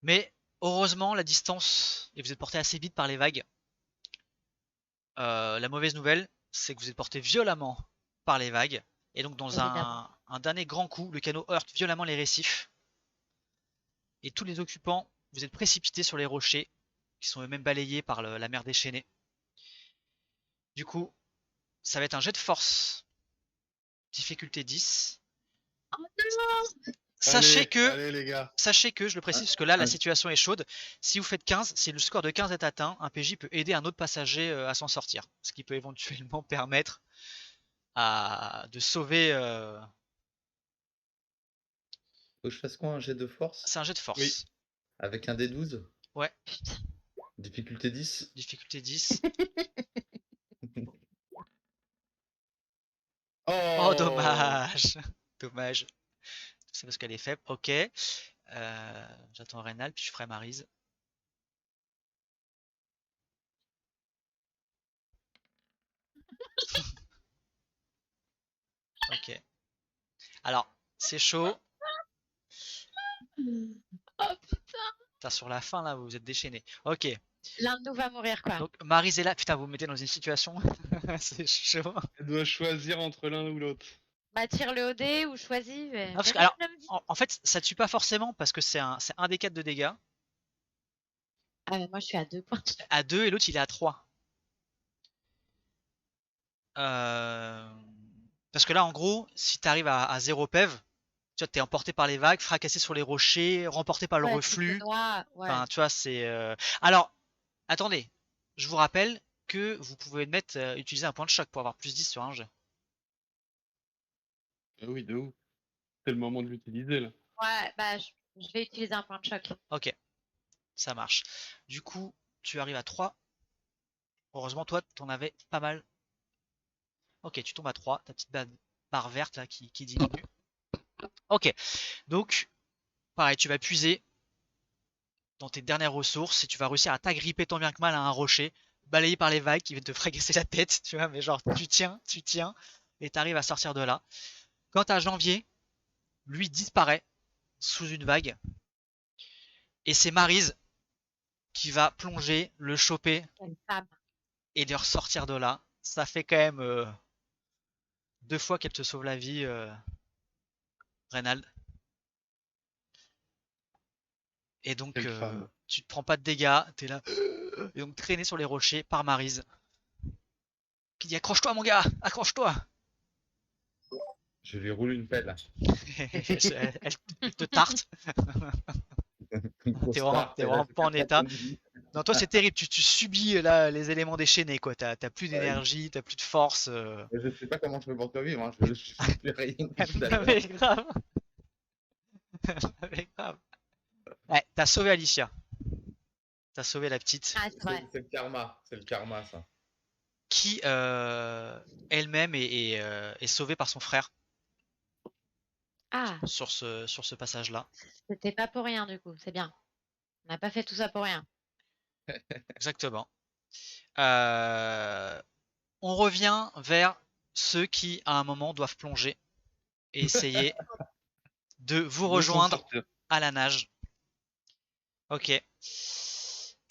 Mais heureusement, la distance, et vous êtes porté assez vite par les vagues. La mauvaise nouvelle, c'est que vous êtes porté violemment par les vagues. Et donc dans Évidemment. un dernier grand coup, le canot heurte violemment les récifs. Et tous les occupants, vous êtes précipités sur les rochers, qui sont eux-mêmes balayés par la mer déchaînée. Du coup, ça va être un jet de force. Difficulté 10. Oh non! Sachez que, Allez, les gars. je le précise, parce que là, la situation est chaude. Si vous faites 15, si le score de 15 est atteint, un PJ peut aider un autre passager à s'en sortir. Ce qui peut éventuellement permettre de sauver... Faut que je fasse quoi, un jet de force? C'est un jet de force. Oui. Avec un D12? Ouais. Putain. Difficulté 10? Difficulté 10. Oh, Oh, dommage. Dommage. C'est parce qu'elle est faible. Ok. J'attends Rénal, puis je ferai Maryse. Ok. Alors, c'est chaud. Oh putain! Putain, sur la fin, là, vous êtes déchaînés. Ok. L'un de nous va mourir, quoi. Donc, Maryse est là. Putain, vous me mettez dans une situation. C'est chaud. Elle doit choisir entre l'un ou l'autre. Bah, tire-le au dé ou choisis. Ah, parce que, alors, en fait, ça tue pas forcément parce que c'est un D4 de dégâts. Ah, mais moi, je suis à 2 points. À 2 et l'autre, il est à 3. Parce que là, en gros, si tu arrives à 0 PEV, tu vois, t'es emporté par les vagues, fracassé sur les rochers, remporté par le Ouais, reflux. ouais. Enfin, tu vois, c'est. Alors, attendez, je vous rappelle que vous pouvez utiliser un point de choc pour avoir plus 10 sur un jet. Ah oui, de ouf. C'est le moment de l'utiliser, là. Ouais, bah, je vais utiliser un point de choc. Ok, ça marche. Du coup, tu arrives à 3. Heureusement, toi, t'en avais pas mal. Ok, tu tombes à 3, ta petite barre verte là qui diminue. Ok, donc, pareil, tu vas puiser dans tes dernières ressources et tu vas réussir à t'agripper tant bien que mal à un rocher, balayé par les vagues qui viennent te fracasser la tête, tu vois, mais genre tu tiens, et t'arrives à sortir de là. Quant à Janvier, lui disparaît sous une vague, et c'est Maryse qui va plonger, le choper Quelle femme. et le ressortir de là. Ça fait quand même 2 fois qu'elle te sauve la vie, Reynald. Et donc, Quelle femme. tu te prends pas de dégâts, t'es là, et donc traîné sur les rochers par Maryse. Qui dit accroche-toi mon gars, accroche-toi. Je lui roule une pelle. Elle te tarte. T'es vraiment pas en état. Non, toi c'est terrible, tu subis là les éléments déchaînés quoi. T'as plus d'énergie, t'as plus de force. Je sais pas comment je fais pour survivre, hein. Je fais rien. Non, mais grave. Mais grave. Ouais, t'as sauvé Alicia. T'as sauvé la petite. Ah, c'est vrai. C'est le karma ça. Qui elle-même est sauvée par son frère Ah, sur ce passage-là. c'était pas pour rien, du coup. C'est bien. On n'a pas fait tout ça pour rien. Exactement. On revient vers ceux qui, à un moment, doivent plonger et essayer de vous De s'en rejoindre sortir. à la nage. Ok.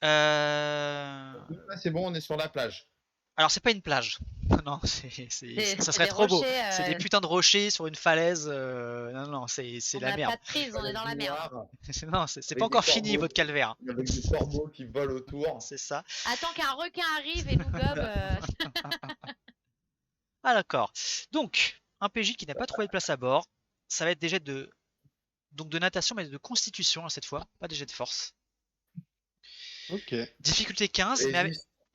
Là, c'est bon, on est sur la plage. Alors, c'est pas une plage. Non, ça C'est serait des trop beau. rochers, C'est des putains de rochers sur une falaise. Non, c'est on la n'a merde. pas de prise, on est dans la merde. Non, c'est Avec pas encore des fini corbeaux. votre calvaire. Avec des corbeaux qui volent autour. C'est ça. Attends qu'un requin arrive et nous gobe. Ah d'accord. Donc, un PJ qui n'a pas trouvé de place à bord, ça va être des jets de natation, mais de constitution hein, cette fois, pas des jets de force. Ok. Difficulté 15, Et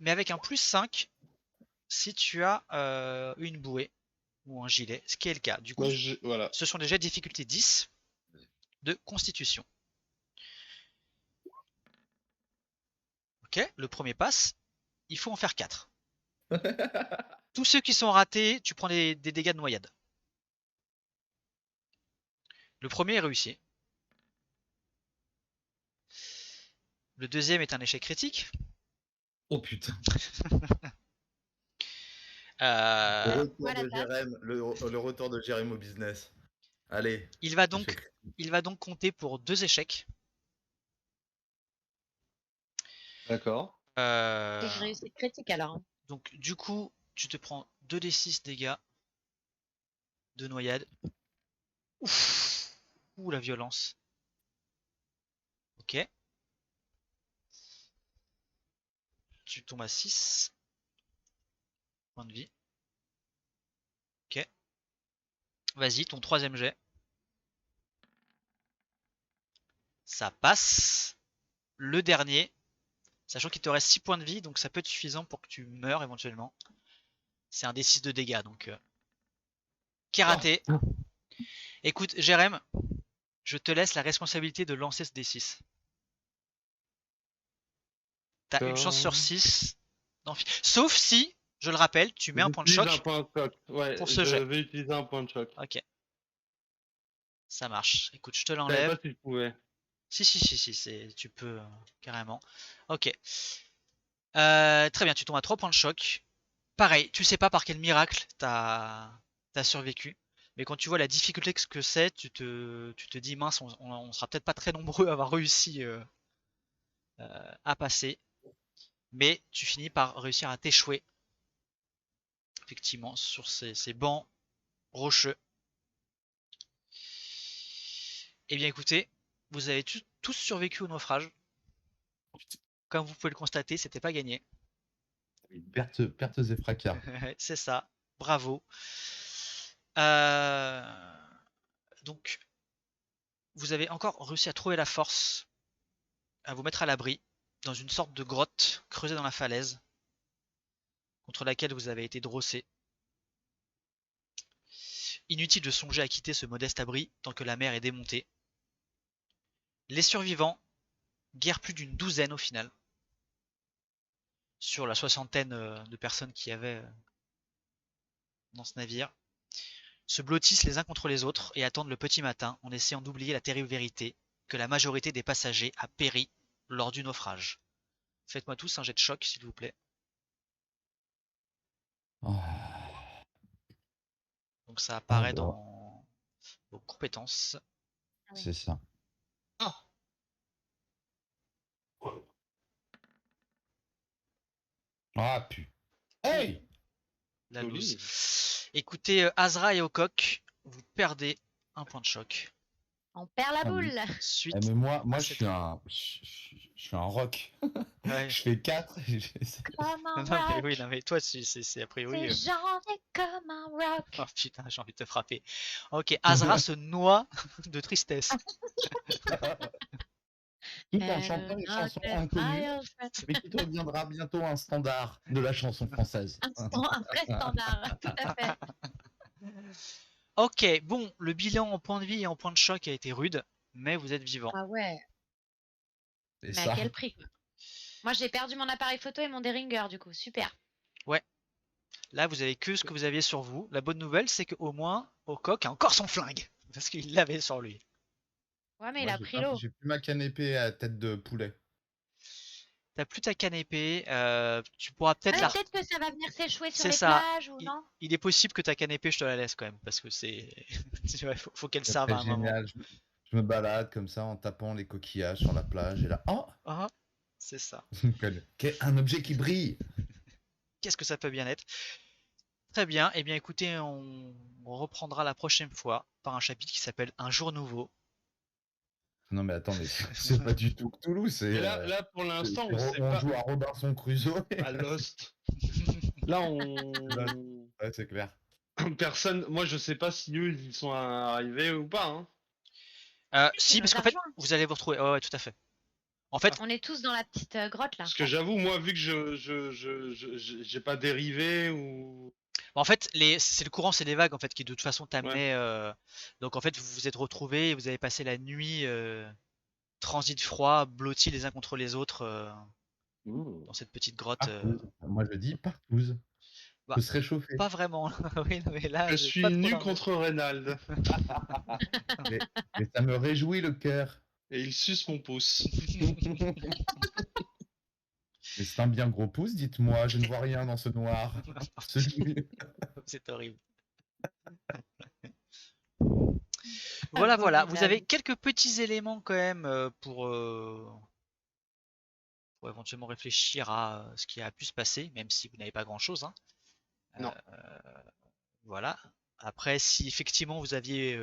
mais avec un plus 5 si tu as une bouée ou un gilet, ce qui est le cas. Du coup, Moi, voilà. ce sont des jets de difficulté 10 de constitution. Ok, le premier passe, il faut en faire 4. Tous ceux qui sont ratés, tu prends des dégâts de noyade. Le premier est réussi. Le deuxième est un échec critique. Oh putain. Euh, Le retour Voilà, de Jérém, le retour de Jérém au business. Allez. il va donc compter pour 2 échecs. D'accord. Je réussis critique alors. Donc du coup, tu te prends 2d6 dégâts de noyade. Ouf. Ouh, la violence. Ok. Tu tombes à 6 points de vie. Ok. Vas-y, ton troisième jet. Ça passe. Le dernier. Sachant qu'il te reste 6 points de vie, donc ça peut être suffisant pour que tu meurs éventuellement. C'est un D6 de dégâts, donc... qui est raté. Oh. Écoute, Jérém, je te laisse la responsabilité de lancer ce D6. T'as une chance sur 6. Sauf si, je le rappelle, tu mets un point de J'utilise un choc point de choc. Ouais, pour je ce jet. vais utiliser un point de choc. Ok. Ça marche. Écoute, je te Je savais l'enlève. pas si je pouvais. Si, tu peux carrément. Ok. Très bien, tu tombes à 3 points de choc. Pareil, tu sais pas par quel miracle t'as survécu. Mais quand tu vois la difficulté que c'est, tu te dis mince, on sera peut-être pas très nombreux à avoir réussi à passer. Mais tu finis par réussir à t'échouer. Effectivement, sur ces bancs rocheux. Eh bien écoutez, vous avez tous survécu au naufrage. Comme vous pouvez le constater, c'était pas gagné. Pertes et fracas. C'est ça, bravo. Euh, Donc, vous avez encore réussi à trouver la force à vous mettre à l'abri dans une sorte de grotte creusée dans la falaise contre laquelle vous avez été drossé. Inutile de songer à quitter ce modeste abri tant que la mer est démontée. Les survivants, guère plus d'une douzaine au final, sur la soixantaine de personnes qu'il y avait dans ce navire, se blottissent les uns contre les autres et attendent le petit matin en essayant d'oublier la terrible vérité que la majorité des passagers a péri lors du naufrage. Faites-moi tous un jet de choc, s'il vous plaît. Oh. Donc ça apparaît Alors, dans vos compétences. c'est ça. Ah, pu. Hey! La Joli. loose. Écoutez, Azra et Okok, vous perdez un point de choc. On perd la Ah oui. boule. Suite. Mais moi à je cette- suis un rock. Ouais. Je fais 4. Comme un Non, mais rock. oui, non, mais toi, c'est a priori. C'est gentil comme un rock. Oh putain, j'ai envie de te frapper. Ok, Azra se noie de tristesse. Tout en chantant une chanson inconnue, mais qui deviendra bientôt un standard de la chanson française. Un vrai standard, tout à fait. Ok, bon, le bilan en point de vie et en point de choc a été rude, mais vous êtes vivant. Ah ouais, C'est mais à ça. quel prix quoi. Moi j'ai perdu mon appareil photo et mon Derringer du coup, super. Là, vous avez que ce que vous aviez sur vous. La bonne nouvelle, c'est qu'au moins, Okok a encore son flingue, parce qu'il l'avait sur lui. Ouais mais il Moi, a pris l'eau. j'ai plus ma canne épée à tête de poulet. T'as plus ta canne épée, tu pourras peut-être la... Peut-être que ça va venir s'échouer sur C'est les ça. plages ou non. Il est possible que ta canne épée, je te la laisse quand même, parce que c'est... Ouais, faut qu'elle C'est serve à très un moment. génial. Je me balade comme ça en tapant les coquillages sur la plage et là, oh, Ah, c'est ça. un objet qui brille. Qu'est-ce que ça peut bien être? Très bien, eh bien écoutez, on reprendra la prochaine fois par un chapitre qui s'appelle Un jour nouveau. Non mais attends, mais c'est pas du tout Cthulhu, c'est. Et là, pour l'instant, on sait on pas. joue à Robinson Crusoe. À Lost. Là, Ouais, c'est clair. personne. Moi, je sais pas si eux, ils sont arrivés ou pas. Hein. Si, nous parce a qu'en fait, rejoints. vous allez vous retrouver. Ouais, ouais, tout à fait. En fait, On est tous dans la petite grotte là. Parce que j'avoue, moi, vu que j'ai pas dérivé ou. c'est le courant, c'est les vagues en fait qui de toute façon t'amenaient. Donc en fait, vous vous êtes retrouvés, et vous avez passé la nuit transit froid, blottis les uns contre les autres dans cette petite grotte. Moi je dis partouze. Bah, Faut se réchauffer. Pas vraiment. Oui, non, mais là, Je j'ai suis pas trop nu d'argent. contre Reynald. Mais ça me réjouit le cœur. Et il suce mon pouce. Mais c'est un bien gros pouce, dites-moi, je ne vois rien dans ce noir. C'est horrible. Voilà, voilà. Vous avez quelques petits éléments quand même pour éventuellement réfléchir à ce qui a pu se passer, même si vous n'avez pas grand-chose. Hein. Non. Voilà. Après, si effectivement vous aviez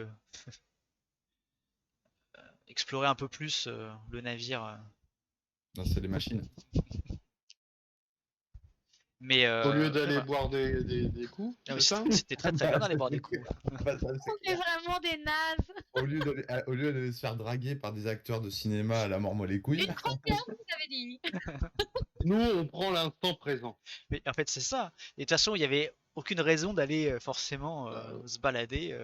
explorer un peu plus le navire. Non, c'est les machines. Mais Au lieu après, d'aller voilà. boire des coups, Ah oui, c'est ça? c'était très très bien d'aller boire des coups. Bah, ça, c'est On est clair. vraiment des nazes. Au lieu d'aller se faire draguer par des acteurs de cinéma à la mort moi les couilles. Une croisière, vous avez dit. Nous, on prend l'instant présent. Mais en fait, c'est ça. Et de toute façon, il n'y avait aucune raison d'aller forcément se balader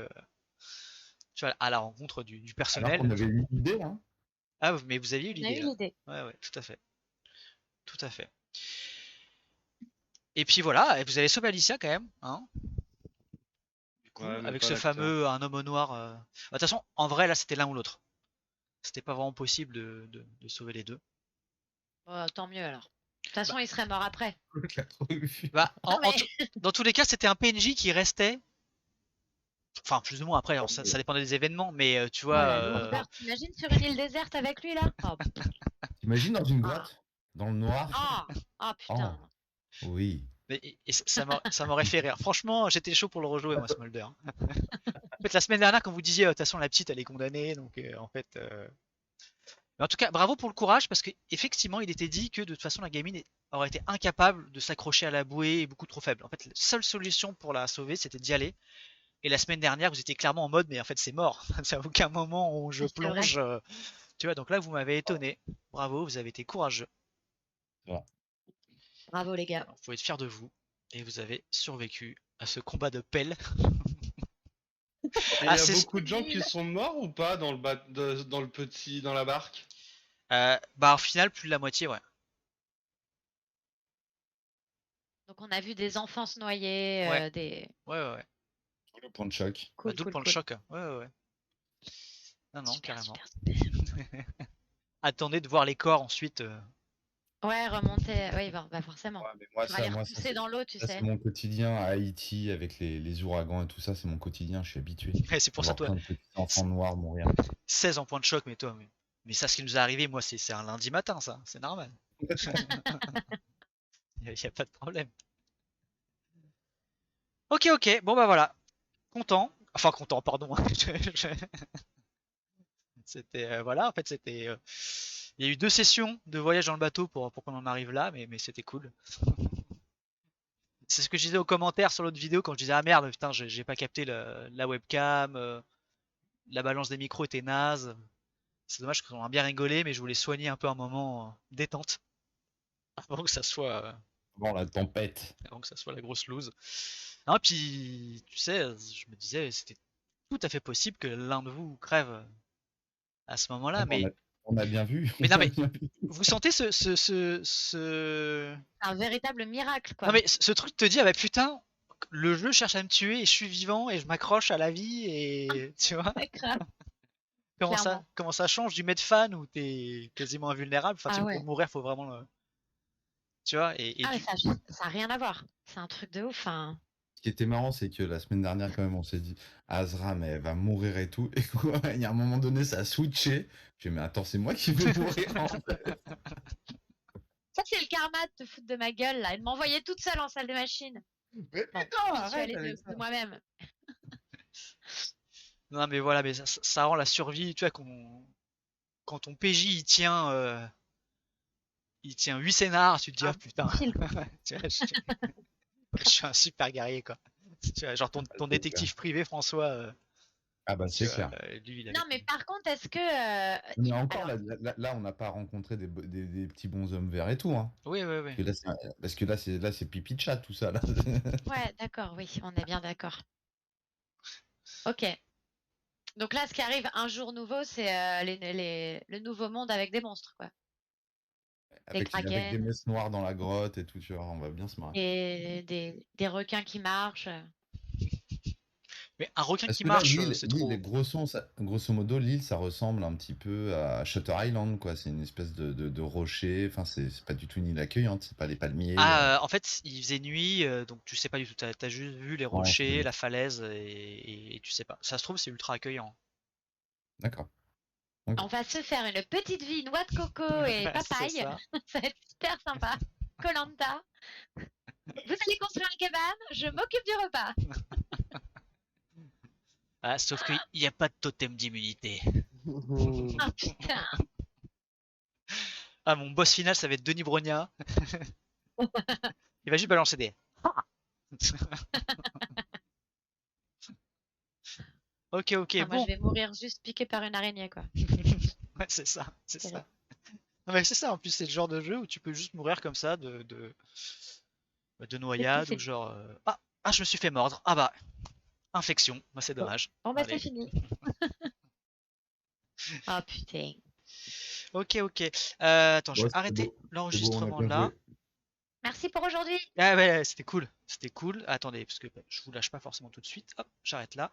tu vois, à la rencontre du Alors personnel. qu'on avait eu l'idée, hein. Ah, mais vous aviez eu On a l'idée eu là. l'idée. Ouais, ouais, tout à fait. Tout à fait. Et puis voilà, et vous avez sauvé Alicia quand même, hein, du coup, Ouais, mais avec pas ce l'acteur. fameux un homme au noir. De toute façon, en vrai, là, c'était l'un ou l'autre. C'était pas vraiment possible de sauver les deux. Tant mieux alors. De toute façon, il serait mort après. L'autre l'a trop eu. Bah, Non, mais- dans tous les cas, c'était un PNJ qui restait. Enfin, plus ou moins après, alors, ça dépendait des événements, mais tu Oh vois. la lourdeur, t'imagines sur une île déserte avec lui là? Oh, T'imagines dans une grotte, dans le noir. oh, putain. Oui. Et ça m'aurait fait rire. Franchement, j'étais chaud pour le rejouer, moi, Smolder. En fait, la semaine dernière, quand vous disiez, de toute façon, la petite, elle est condamnée, donc en fait. Mais en tout cas, bravo pour le courage, parce qu'effectivement, il était dit que de toute façon, la gamine aurait été incapable de s'accrocher à la bouée et beaucoup trop faible. En fait, la seule solution pour la sauver, c'était d'y aller. Et la semaine dernière, vous étiez clairement en mode, mais en fait, c'est mort. À aucun moment où je Oui, c'est vrai. plonge. Tu vois, donc là, vous m'avez étonné. Bravo, vous avez été courageux. Bravo les gars. Alors, vous pouvez être fiers de vous. Et vous avez survécu à ce combat de pelle. Et il y Ah, a c'est- beaucoup de gens qui sont morts ou pas dans dans la barque? Bah, au final, plus de la moitié, ouais. Donc on a vu des enfants se noyer, Ouais. des. Ouais, ouais, ouais. Le point de choc. Cool, D'où le cool, point de cool. choc. Ouais, ouais, ouais. Non, non, Super, carrément. super. Attendez de voir les corps ensuite. Ouais, remonter. Oui, bah forcément. Ouais, mais moi, Faudra les ça, repousser dans l'eau, tu ça, sais. c'est mon quotidien à Haïti avec les ouragans et tout ça, c'est mon quotidien, je suis habitué. Ouais, c'est pour ça, Voir toi, plein de petits enfants noirs mourir. 16 en point de choc, mais toi, mais ça, ce qui nous est arrivé, moi, c'est un lundi matin, ça. C'est normal. Y a pas de problème. Ok, ok. Bon, bah voilà. Content. Enfin, content, pardon. C'était, voilà, en fait, c'était. Il y a eu 2 sessions de voyage dans le bateau pour qu'on en arrive là, mais c'était cool. C'est ce que je disais aux commentaires sur l'autre vidéo quand je disais ah merde, putain, j'ai pas capté la webcam, la balance des micros était naze. C'est dommage qu'on a bien rigolé, mais je voulais soigner un peu un moment détente avant que ça soit, Bon, la tempête. la grosse loose. Non, puis tu sais, je me disais c'était tout à fait possible que l'un de vous crève à ce moment-là, mais On a bien vu. Mais non, on a mais- bien vu. vous sentez ce C'est un véritable miracle, quoi. non mais ce truc te dit ah bah putain, le jeu cherche à me tuer et je suis vivant et je m'accroche à la vie et tu vois C'est grave. comment clairement. ça change du mode fan où t'es quasiment invulnérable. Enfin, Ah tu sais, ouais. pour mourir, faut vraiment tu vois et Ah, mais ça a rien à voir. C'est un truc de ouf. Hein. Ce qui était marrant, c'est que la semaine dernière, quand même, on s'est dit, Azra, mais elle va mourir et tout. Et quoi, il y a un moment donné, ça a switché. J'ai dit, mais attends, c'est moi qui vais mourir en fait. Ça, c'est le karma de te foutre de ma gueule, là. Elle m'envoyait toute seule en salle des machines. Mais Bon, putain, j'y suis arrête allée avec ça. de moi-même. non mais voilà, mais ça rend la survie, tu vois, quand ton PJ il tient 8 scénars, tu te dis Ah, ah putain, file. tu vois, je suis un super guerrier quoi. Tu vois, genre ton détective privé François, Ah bah, tu c'est vois, clair. lui il Non, avait mais par contre, est-ce que. Mais encore, alors, là, on n'a pas rencontré des petits bonshommes verts et tout. Hein. oui oui oui. Parce que là, c'est pipi de chat, tout ça. Là. ouais, d'accord, oui, on est bien d'accord. Ok. Donc là, ce qui arrive un jour nouveau, c'est le nouveau monde avec des monstres, quoi. avec des kraken. messes noires dans la grotte et tout, tu vois, on va bien se marrer. Et des requins qui marchent. Mais un requin Parce qui que là, marche, l'île, c'est trop. grosso modo, l'île, ça ressemble un petit peu à Shutter Island, quoi. C'est une espèce de rocher. Enfin, c'est pas du tout une île accueillante, c'est pas les palmiers. Ah, en fait, il faisait nuit, donc tu sais pas du tout. T'as juste vu les Non, c'est rochers, des- la falaise, et tu sais pas. Ça se trouve, c'est ultra accueillant. D'accord. On va se faire une petite vie noix de coco et C'est papaye. ça. Ça va être super sympa. Colanta. Vous allez construire une cabane, je m'occupe du repas. Ah, sauf qu'il n'y a pas de totem d'immunité. Ah putain. Ah, mon boss final, ça va être Denis Brognat. Il va juste balancer des. Ok, ok, Ah, moi, bon. je vais mourir juste piqué par une araignée, quoi. Ouais, c'est ça, c'est Terrible. ça. Non, mais c'est ça, en plus, c'est le genre de jeu où tu peux juste mourir comme ça de noyade ou c'est- genre. Ah, je me suis fait mordre. Ah bah, infection. Bah, c'est dommage. Bon, bah, c'est Allez. fini. Ah putain. Ok, ok. Attends, je Ouais, vais arrêter c'est beau, on a l'enregistrement bien là. joué. Merci pour aujourd'hui. Ah ouais, c'était cool. C'était cool. Attendez, parce que je vous lâche pas forcément tout de suite. Hop, j'arrête là.